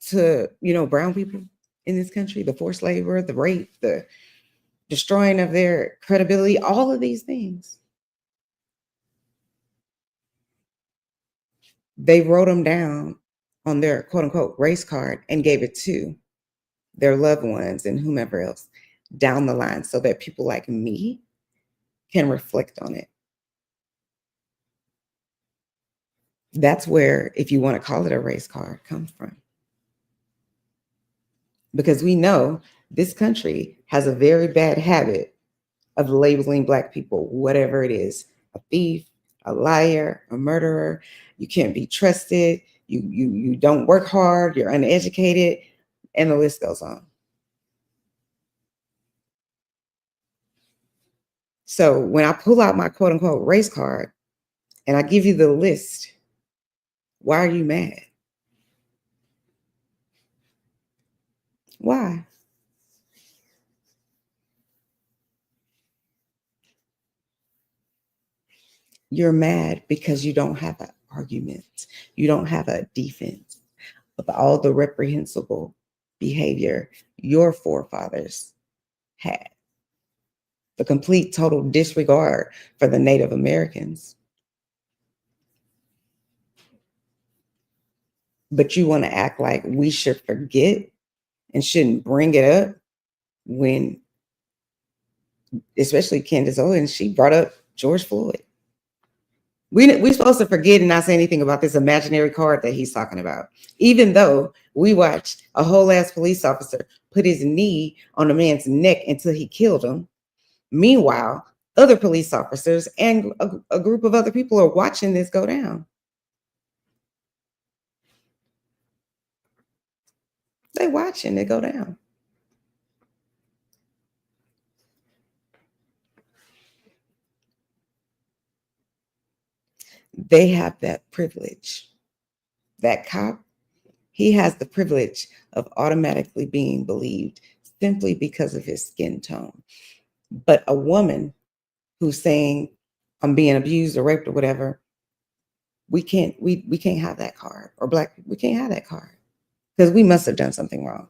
to, brown people in this country, the forced labor, the rape, the destroying of their credibility, all of these things. They wrote them down on their quote unquote race card and gave it to their loved ones and whomever else down the line so that people like me can reflect on it. That's where, if you want to call it a race card, comes from. Because we know this country has a very bad habit of labeling Black people, whatever it is, a thief, a liar, a murderer. You can't be trusted. You don't work hard. You're uneducated, and the list goes on. So when I pull out my quote unquote race card and I give you the list, why are you mad? Why? You're mad because you don't have an argument. You don't have a defense of all the reprehensible behavior your forefathers had. The complete total disregard for the Native Americans. But you want to act like we should forget and shouldn't bring it up when, especially Candace Owens, she brought up George Floyd. We're supposed to forget and not say anything about this imaginary card that he's talking about, even though we watched a whole ass police officer put his knee on a man's neck until he killed him. Meanwhile, other police officers and a group of other people are watching this go down. They watching it go down. They have that privilege. That cop, he has the privilege of automatically being believed simply because of his skin tone. But a woman who's saying, I'm being abused or raped or whatever, we can't have that card. Or black people, we can't have that card. Because we must have done something wrong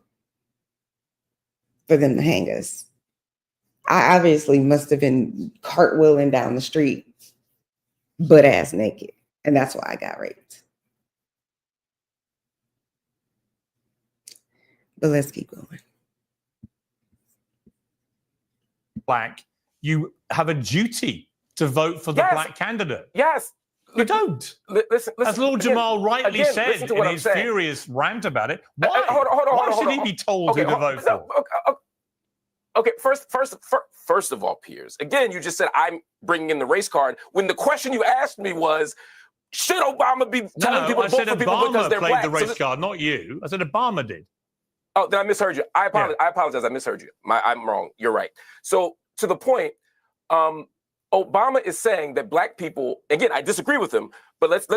for them to hang us. I obviously must have been cartwheeling down the street, butt ass naked. And that's why I got raped. But let's keep going. Black, you have a duty to vote for the black candidate. Yes. You don't. Listen, as Lord Jamal rightly said in his saying. furious rant about it, why? Why should he be told who to vote for? Okay, first of all, Piers, again, you just said I'm bringing in the race card when the question you asked me was, should Obama be telling people to vote for people because they're black? I said Obama played the race card, not you. I said Obama did. Oh, then I misheard you. I apologize. I apologize. I misheard you. I'm wrong. You're right. So to the point, Obama is saying that black people, again, I disagree with him, but let's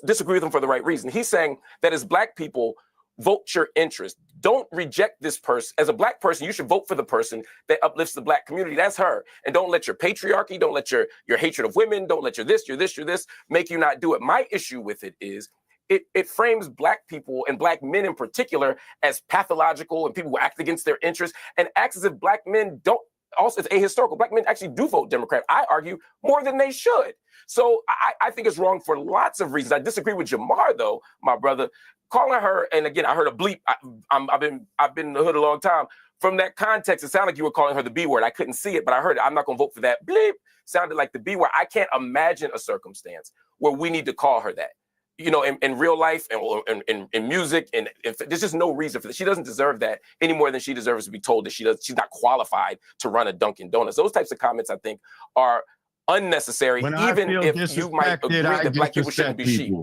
disagree with him for the right reason. He's saying that as black people, vote your interest. Don't reject this person. As a black person, you should vote for the person that uplifts the black community. That's her. And don't let your patriarchy, don't let your hatred of women, don't let your this make you not do it. My issue with it is it frames black people and black men in particular as pathological and people who act against their interests and acts as if black men don't. Also, it's ahistorical. Black men actually do vote Democrat. I argue more than they should. So I think it's wrong for lots of reasons. I disagree with Jamar, though, my brother, calling her. And again, I heard a bleep. I've been in the hood a long time. From that context, it sounded like you were calling her the B word. I couldn't see it, but I heard it. I'm not going to vote for that. Bleep sounded like the B word. I can't imagine a circumstance where we need to call her that. You know, in real life and in music, and there's just no reason for that. She doesn't deserve that any more than she deserves to be told that she's not qualified to run a Dunkin' Donuts. Those types of comments, I think, are unnecessary, even if you might agree that black people shouldn't be sheep.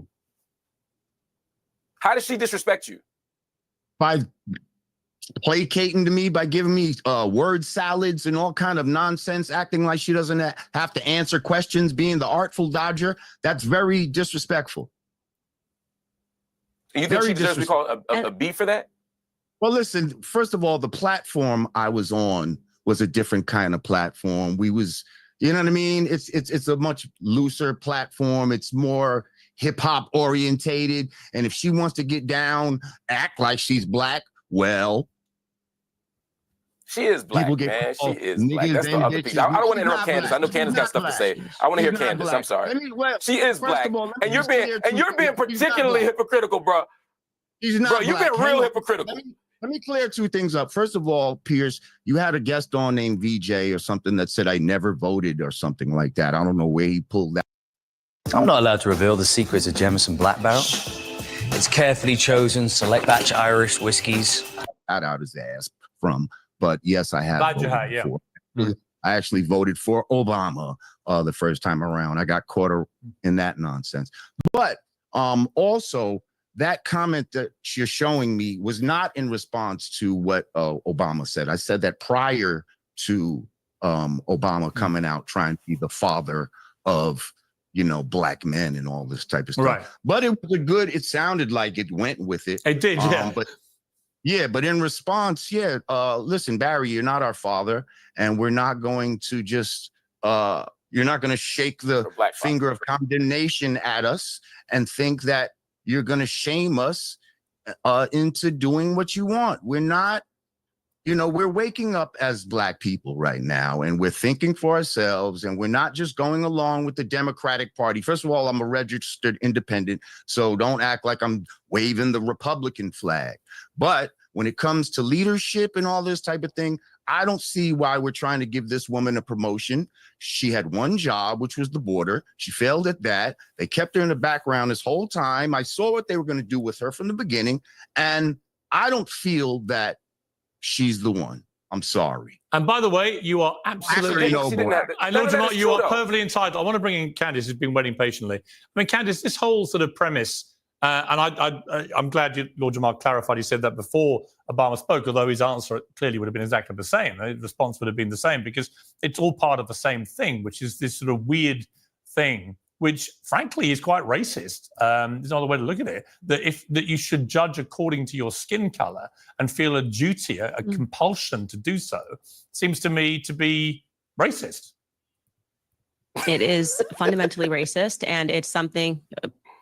How does she disrespect you? By placating to me, by giving me word salads and all kind of nonsense, acting like she doesn't have to answer questions, being the artful dodger. That's very disrespectful. You think she deserves to be called a B for that? Well, listen, first of all, the platform I was on was a different kind of platform. We was, you know what I mean? It's a much looser platform. It's more hip hop orientated. And if she wants to get down, act like she's black, well, she is black, man. She is black. That's the other piece. I don't want to interrupt Candace. I know Candace got stuff to say. I want to hear Candace. I'm sorry. She is black, and you're being particularly hypocritical, bro. She's not. Bro, you've been real hypocritical. Let me clear two things up. First of all, Piers, you had a guest on named VJ or something that said I never voted or something like that. I don't know where he pulled that. I'm not allowed to reveal the secrets of Jameson Black Barrel. It's carefully chosen, select batch Irish whiskies. Out his ass from. But yes, I have. Yeah. I actually voted for Obama the first time around. I got caught in that nonsense. But also, that comment that you're showing me was not in response to what Obama said. I said that prior to Obama coming out trying to be the father of, you know, black men and all this type of stuff. Right. But it was it sounded like it went with it. It did, yeah. But in response, listen, Barry, you're not our father, and we're not going to just, you're not going to shake the finger of condemnation at us and think that you're going to shame us into doing what you want. We're not, you know, we're waking up as black people right now, and we're thinking for ourselves, and we're not just going along with the Democratic Party. First of all, I'm a registered independent, so don't act like I'm waving the Republican flag. But when it comes to leadership and all this type of thing, I don't see why we're trying to give this woman a promotion. She had one job, which was the border. She failed at that. They kept her in the background this whole time. I saw what they were going to do with her from the beginning, and I don't feel that she's the one. I'm sorry. And by the way, you are absolutely I know, Jamal, you are perfectly entitled. I want to bring in Candace, who's been waiting patiently. I mean, Candace, this whole sort of premise And I'm glad Lord Jamal clarified he said that before Obama spoke, although his answer clearly would have been exactly the same. The response would have been the same, because it's all part of the same thing, which is this sort of weird thing, which frankly is quite racist. There's another way to look at it, that you should judge according to your skin color and feel a duty, a compulsion to do so, seems to me to be racist. It is fundamentally racist, and it's something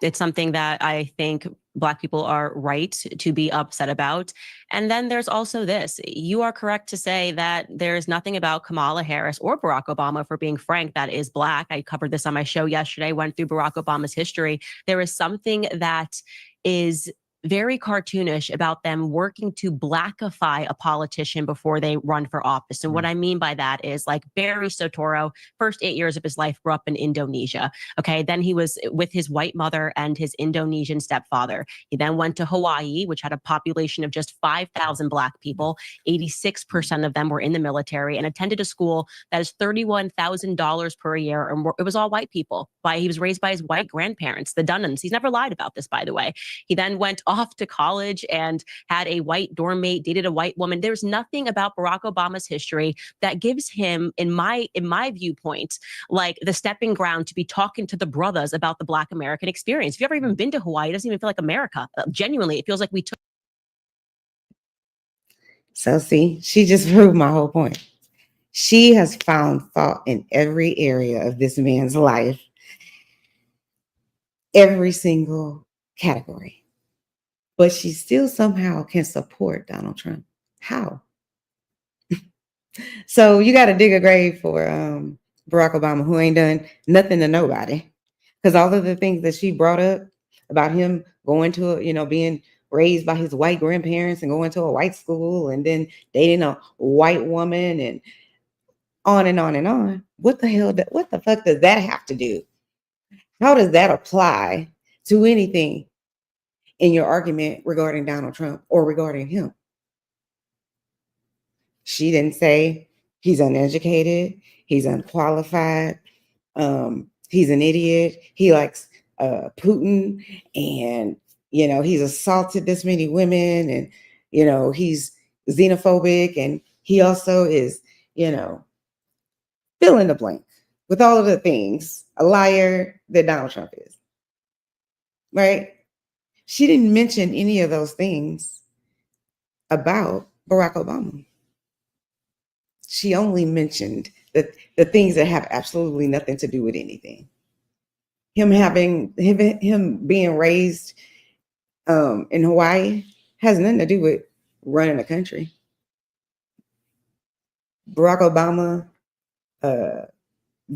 that I think Black people are right to be upset about. And then there's also this. You are correct to say that there is nothing about Kamala Harris or Barack Obama, for being frank, that is Black. I covered this on my show yesterday, went through Barack Obama's history. There is something that is very cartoonish about them working to Blackify a politician before they run for office. And what I mean by that is, like, Barry Soetoro, first 8 years of his life grew up in Indonesia. Okay. Then he was with his white mother and his Indonesian stepfather. He then went to Hawaii, which had a population of just 5,000 Black people. 86% of them were in the military, and attended a school that is $31,000 per year. And it was all white people. He was raised by his white grandparents, the Dunnans. He's never lied about this, by the way. He then went off to college and had a white dorm mate, dated a white woman. There's nothing about Barack Obama's history that gives him, in my viewpoint, like the stepping ground to be talking to the brothers about the Black American experience. If you've ever even been to Hawaii, it doesn't even feel like America. Genuinely, it feels like we took. So see, she just proved my whole point. She has found fault in every area of this man's life, every single category. But she still somehow can support Donald Trump. How? So you got to dig a grave for Barack Obama, who ain't done nothing to nobody. Because all of the things that she brought up about him going to, being raised by his white grandparents and going to a white school and then dating a white woman and on and on and on. What the fuck does that have to do? How does that apply to anything in your argument regarding Donald Trump or regarding him? She didn't say he's uneducated, he's unqualified, he's an idiot, he likes Putin, and he's assaulted this many women, and he's xenophobic, and he also is fill in the blank with all of the things a liar that Donald Trump is, right? She didn't mention any of those things about Barack Obama. She only mentioned the things that have absolutely nothing to do with anything. Him being raised in Hawaii has nothing to do with running a country. Barack Obama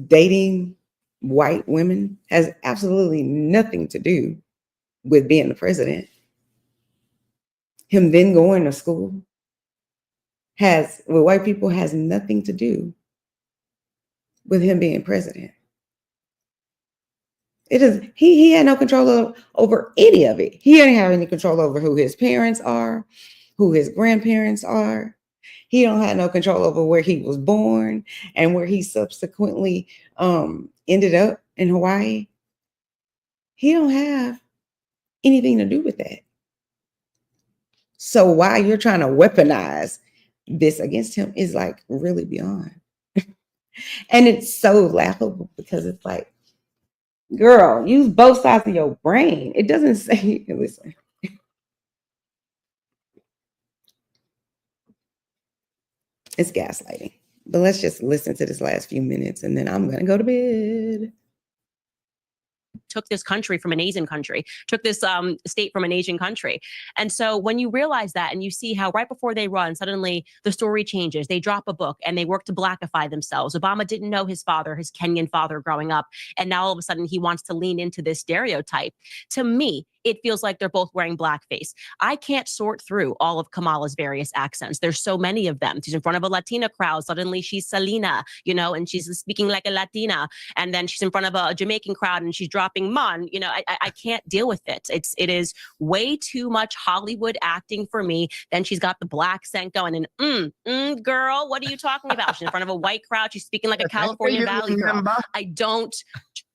dating white women has absolutely nothing to do with being the president. Him then going to school with white people has nothing to do with him being president. It is he had no control over any of it. He didn't have any control over who his parents are, who his grandparents are. He don't have no control over where he was born and where he subsequently ended up in Hawaii. He don't have anything to do with that. So why you're trying to weaponize this against him is like really beyond. And it's so laughable because it's like, girl, use both sides of your brain. It doesn't say, listen. It's gaslighting. But let's just listen to this last few minutes and then I'm going to go to bed. Took this country from an Asian country, took this state from an Asian country. And so when you realize that and you see how right before they run, suddenly the story changes, they drop a book and they work to Blackify themselves. Obama didn't know his father, his Kenyan father growing up. And now all of a sudden he wants to lean into this stereotype. To me, it feels like they're both wearing blackface. I can't sort through all of Kamala's various accents. There's so many of them. She's in front of a Latina crowd. Suddenly she's Selena, and she's speaking like a Latina. And then she's in front of a Jamaican crowd and she's dropping man. I can't deal with it. It is way too much Hollywood acting for me. Then she's got the black accent going and girl, what are you talking about? She's in front of a white crowd. She's speaking like a California Valley girl. I don't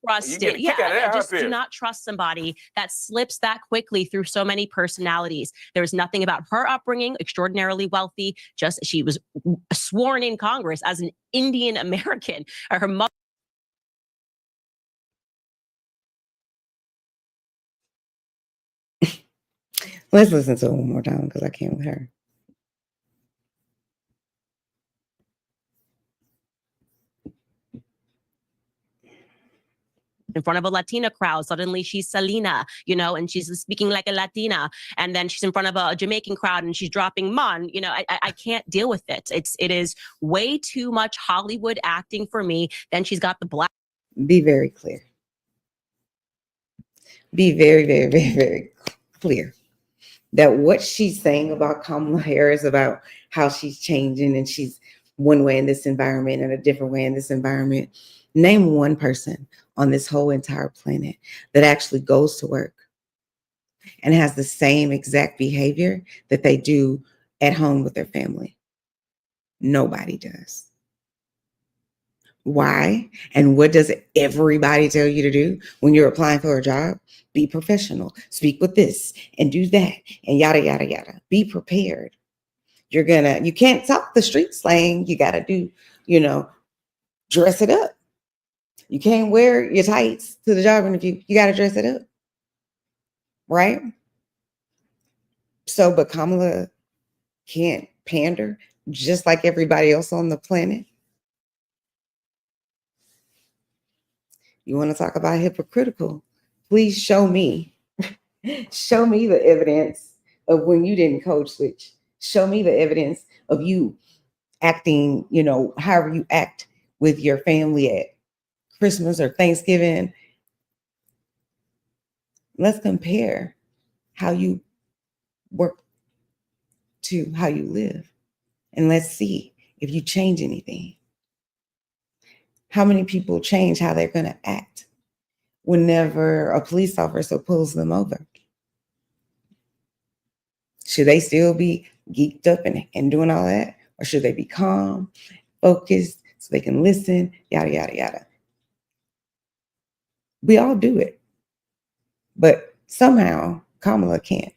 trust get it. a Yeah, kick out of that, just huh, do Piers? not trust somebody that slips that quickly through so many personalities. There's nothing about her upbringing, extraordinarily wealthy, just she was sworn in Congress as an Indian American. Her mother. Let's listen to it one more time because I can't with her. In front of a Latina crowd, suddenly she's Selena, you know, and she's speaking like a Latina. And then she's in front of a Jamaican crowd and she's dropping man. You know, I can't deal with it. It is way too much Hollywood acting for me. Then she's got the black. Be very clear. Be very, very, very, very clear that what she's saying about Kamala Harris, about how she's changing and she's one way in this environment and a different way in this environment. Name one person on this whole entire planet that actually goes to work and has the same exact behavior that they do at home with their family. Nobody does. Why? And what does everybody tell you to do when you're applying for a job? Be professional, speak with this and do that and yada, yada, yada. Be prepared. You can't talk the street slang. You got to do, dress it up. You can't wear your tights to the job interview. You got to dress it up. Right? So, but Kamala can't pander just like everybody else on the planet. You want to talk about hypocritical? Please show me the evidence of when you didn't code switch. Show me the evidence of you acting, however you act with your family at Christmas or Thanksgiving. Let's compare how you work to how you live. And let's see if you change anything. How many people change how they're going to act whenever a police officer pulls them over? Should they still be geeked up and doing all that? Or should they be calm, focused, so they can listen, yada, yada, yada? We all do it. But somehow Kamala can't.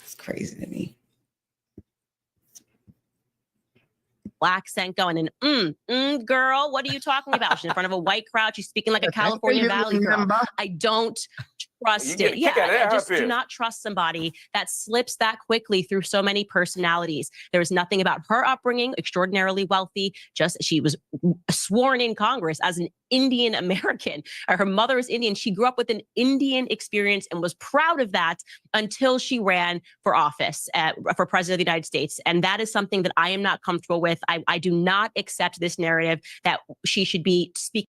It's crazy to me. Accent going and girl, what are you talking about? She's in front of a white crowd. She's speaking like a California Valley girl. I don't trust it. Yeah, just do not trust somebody that slips that quickly through so many personalities. There's nothing about her upbringing, extraordinarily wealthy, just she was sworn in Congress as an Indian American. Her mother is Indian. She grew up with an Indian experience and was proud of that until she ran for office for president of the United States. And that is something that I am not comfortable with. I do not accept this narrative that she should be speaking.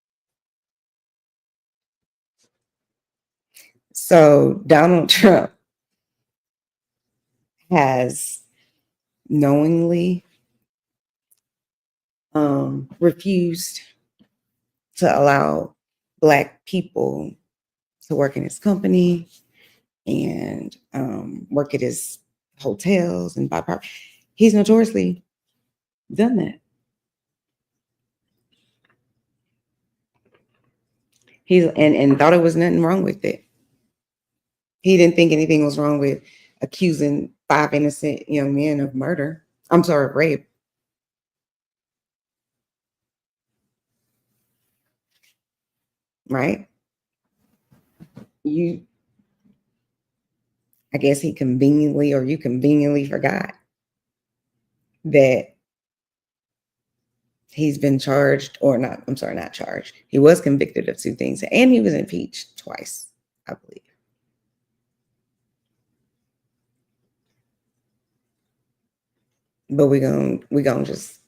So Donald Trump has knowingly refused to allow Black people to work in his company and work at his hotels and buy property. He's notoriously done that. He's and thought it was nothing wrong with it. He didn't think anything was wrong with accusing 5 innocent young men of murder. I'm sorry, of rape. Right? I guess he conveniently, or you conveniently forgot that he's been charged, or not, I'm sorry, not charged. He was convicted of 2 things and he was impeached twice, I believe. But we're gonna just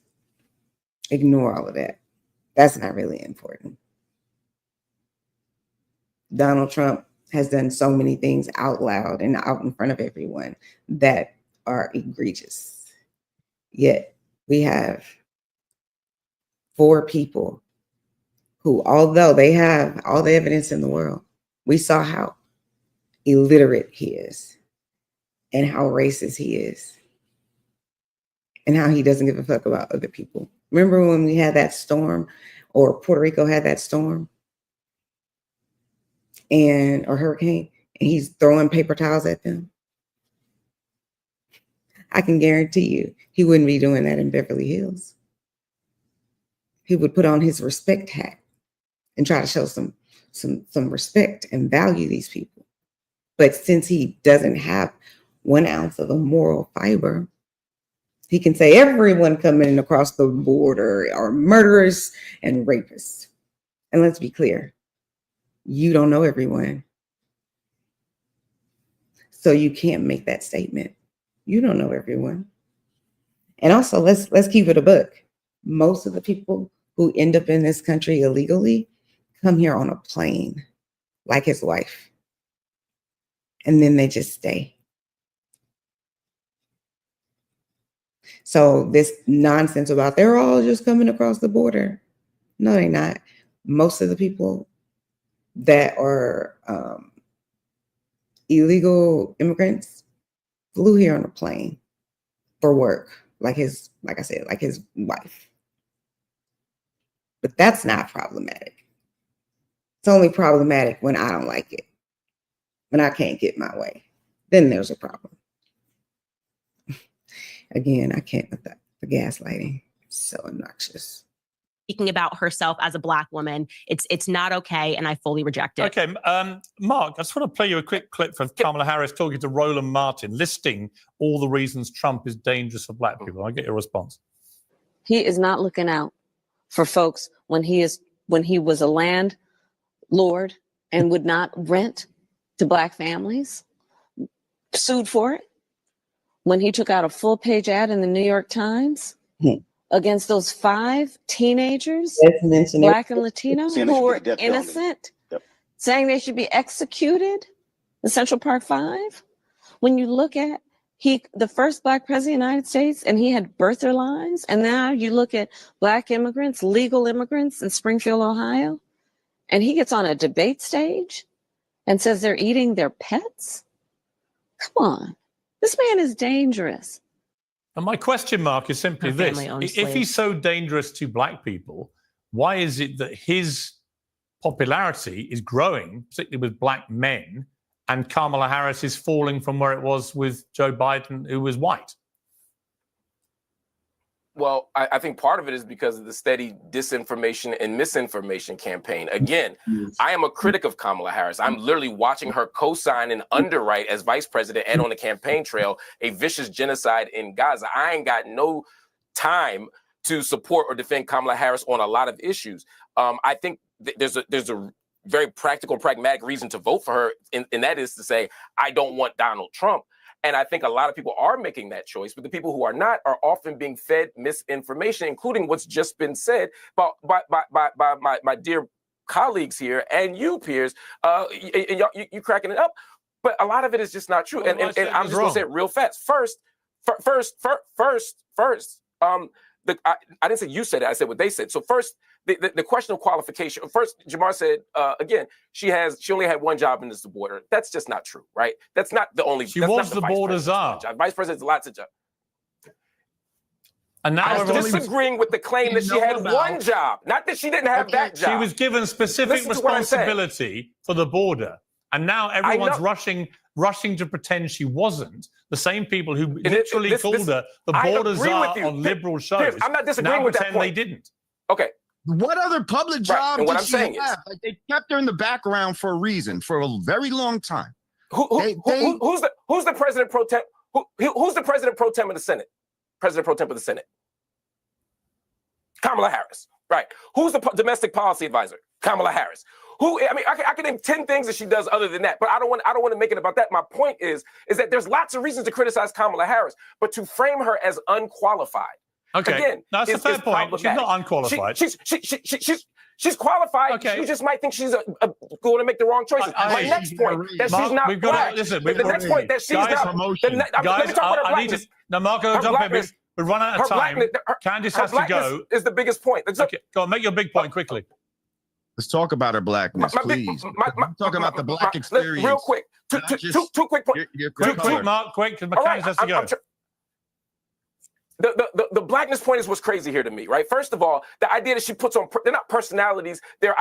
ignore all of that. That's not really important. Donald Trump has done so many things out loud and out in front of everyone that are egregious. Yet we have 4 people who, although they have all the evidence in the world, we saw how illiterate he is and how racist he is and how he doesn't give a fuck about other people Remember when we had that storm, or Puerto Rico had that storm or hurricane, and he's throwing paper towels at them? I can guarantee you he wouldn't be doing that in Beverly Hills. He would put on his respect hat and try to show some respect and value these people. But since he doesn't have 1 ounce of the moral fiber, he can say everyone coming across the border are murderers and rapists. And let's be clear, you don't know everyone. So you can't make that statement. You don't know everyone. And also, let's keep it a book. Most of the people who end up in this country illegally come here on a plane, like his wife. And then they just stay. So this nonsense about they're all just coming across the border. No, they're not. Most of the people that are illegal immigrants flew here on a plane for work, like his wife. But that's not problematic. It's only problematic when I don't like it, when I can't get my way. Then there's a problem. Again, I can't with that. The gaslighting. It's so obnoxious. Speaking about herself as a Black woman, it's not okay, and I fully reject it. Okay, Mark, I just want to play you a quick clip from Kamala Harris talking to Roland Martin, listing all the reasons Trump is dangerous for Black people. I'll get your response. He is not looking out for folks when he was a landlord and would not rent to Black families, sued for it. When he took out a full-page ad in the New York Times against those 5 teenagers, Black and Latino, who were innocent, saying they should be executed, the Central Park 5. When you look at the first Black president of the United States, and he had birther lines, and now you look at Black immigrants, legal immigrants in Springfield, Ohio, and he gets on a debate stage and says they're eating their pets? Come on. This man is dangerous. And my question, Mark, is simply this. If he's so dangerous to Black people, why is it that his popularity is growing, particularly with Black men, and Kamala Harris is falling from where it was with Joe Biden, who was white? Well, I think part of it is because of the steady disinformation and misinformation campaign. Again, I am a critic of Kamala Harris. I'm literally watching her co-sign and underwrite as vice president and on the campaign trail a vicious genocide in Gaza. I ain't got no time to support or defend Kamala Harris on a lot of issues. I think there's a very practical, pragmatic reason to vote for her, and that is to say, I don't want Donald Trump. And I think a lot of people are making that choice, but the people who are not are often being fed misinformation, including what's just been said by my dear colleagues here and you, peers. And you cracking it up, but a lot of it is just not true. And I'm just going to say it real fast. First. I didn't say you said it. I said what they said. So first, the question of qualification. First, Jamar said again, she only had 1 job in this border. That's just not true, right? That's not the only. She was the border czar. Vice president's lots of jobs. And now I'm disagreeing with the claim that she had 1 job, not that she didn't have that job. She was given specific responsibility for the border, and now everyone's rushing to pretend she wasn't. The same people who literally called her the border czar on liberal shows. I'm not disagreeing with that point. They didn't. Okay. What other public job did she have? Like, they kept her in the background for a reason, for a very long time. Who's the president pro tem? Who's the president pro tem of the Senate? President pro tem of the Senate. Kamala Harris, right? Who's the domestic policy advisor? Kamala Harris. I can name 10 things that she does other than that, but I don't want to make it about that. My point is that there's lots of reasons to criticize Kamala Harris, but to frame her as unqualified. Okay, again, that's a fair point. She's not unqualified. She's qualified. Okay. You just might think she's going to make the wrong choices. My next point that she's not black. The next point that she's not. Let me talk about her blackness. Now, Mark, I'll jump in. We've run out of time. Candace has to go. Is the biggest point. Okay, go on, make your big point quickly. Let's talk about her blackness, please. Talk about the Black experience. Real quick. Two quick points. Quick, Mark, quick, because Candace has to go. the blackness point is what's crazy here to me, right? First of all, the idea that she puts on, they're not personalities, they're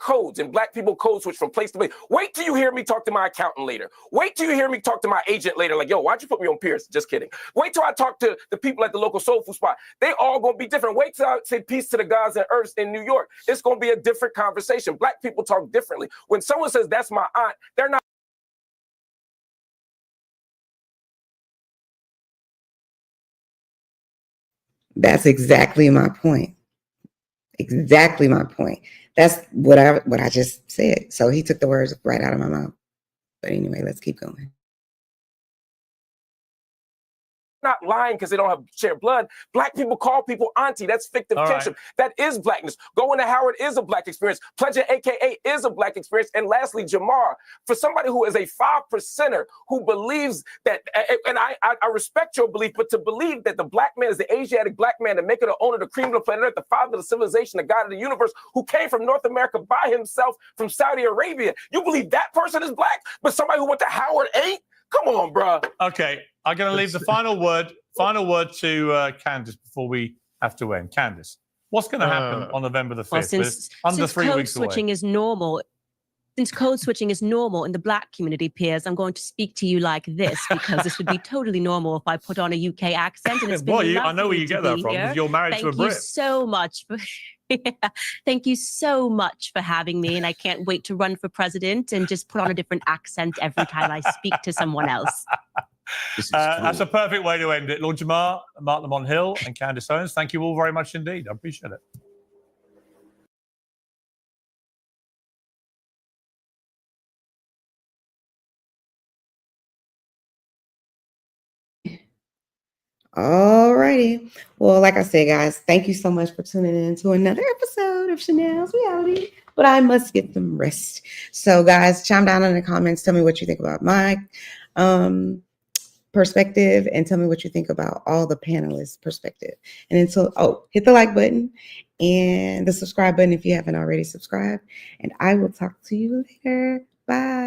codes, and black people code switch from place to place. Wait till you hear me talk to my accountant later. Wait till you hear me talk to my agent later, like, yo, why'd you put me on Pierce? Just kidding. Wait till I talk to the people at the local soul food spot. They all gonna be different. Wait till I say peace to the gods and earths in New York. It's gonna be a different conversation. Black people talk differently. When someone says that's my aunt, they're not. That's exactly my point. Exactly my point. That's what I just said. So he took the words right out of my mouth. But anyway, let's keep going. Not lying because they don't have shared blood. Black people call people auntie. That's fictive kinship. That is blackness. Going to Howard is a black experience. Pledging AKA is a black experience. And lastly, Jamar, for somebody who is a 5%er who believes that, and I respect your belief, but to believe that the black man is the Asiatic black man, the maker, the owner, the cream of the planet Earth, the father of the civilization, the God of the universe, who came from North America by himself from Saudi Arabia. You believe that person is black, but somebody who went to Howard ain't? Come on, bro. Okay, I'm going to leave the final word to Candace before we have to end. Candace, what's going to happen on November the 5th? Well, since code switching is normal, since code switching is normal in the black community, Piers, I'm going to speak to you like this because this would be totally normal if I put on a UK accent. And it's been I know where you get that from because you're married to a Brit. Thank you so much for. Thank you so much for having me, and I can't wait to run for president and just put on a different accent every time I speak to someone else. That's a perfect way to end it. Lord Jamar, Marc Lamont Hill, and Candace Owens, thank you all very much indeed. I appreciate it. All righty. Well, like I said, guys, thank you so much for tuning in to another episode of Chanel's Reality. But I must get some rest. So, guys, chime down in the comments. Tell me what you think about my perspective, and tell me what you think about all the panelists' perspective. And until, hit the like button and the subscribe button if you haven't already subscribed. And I will talk to you later. Bye.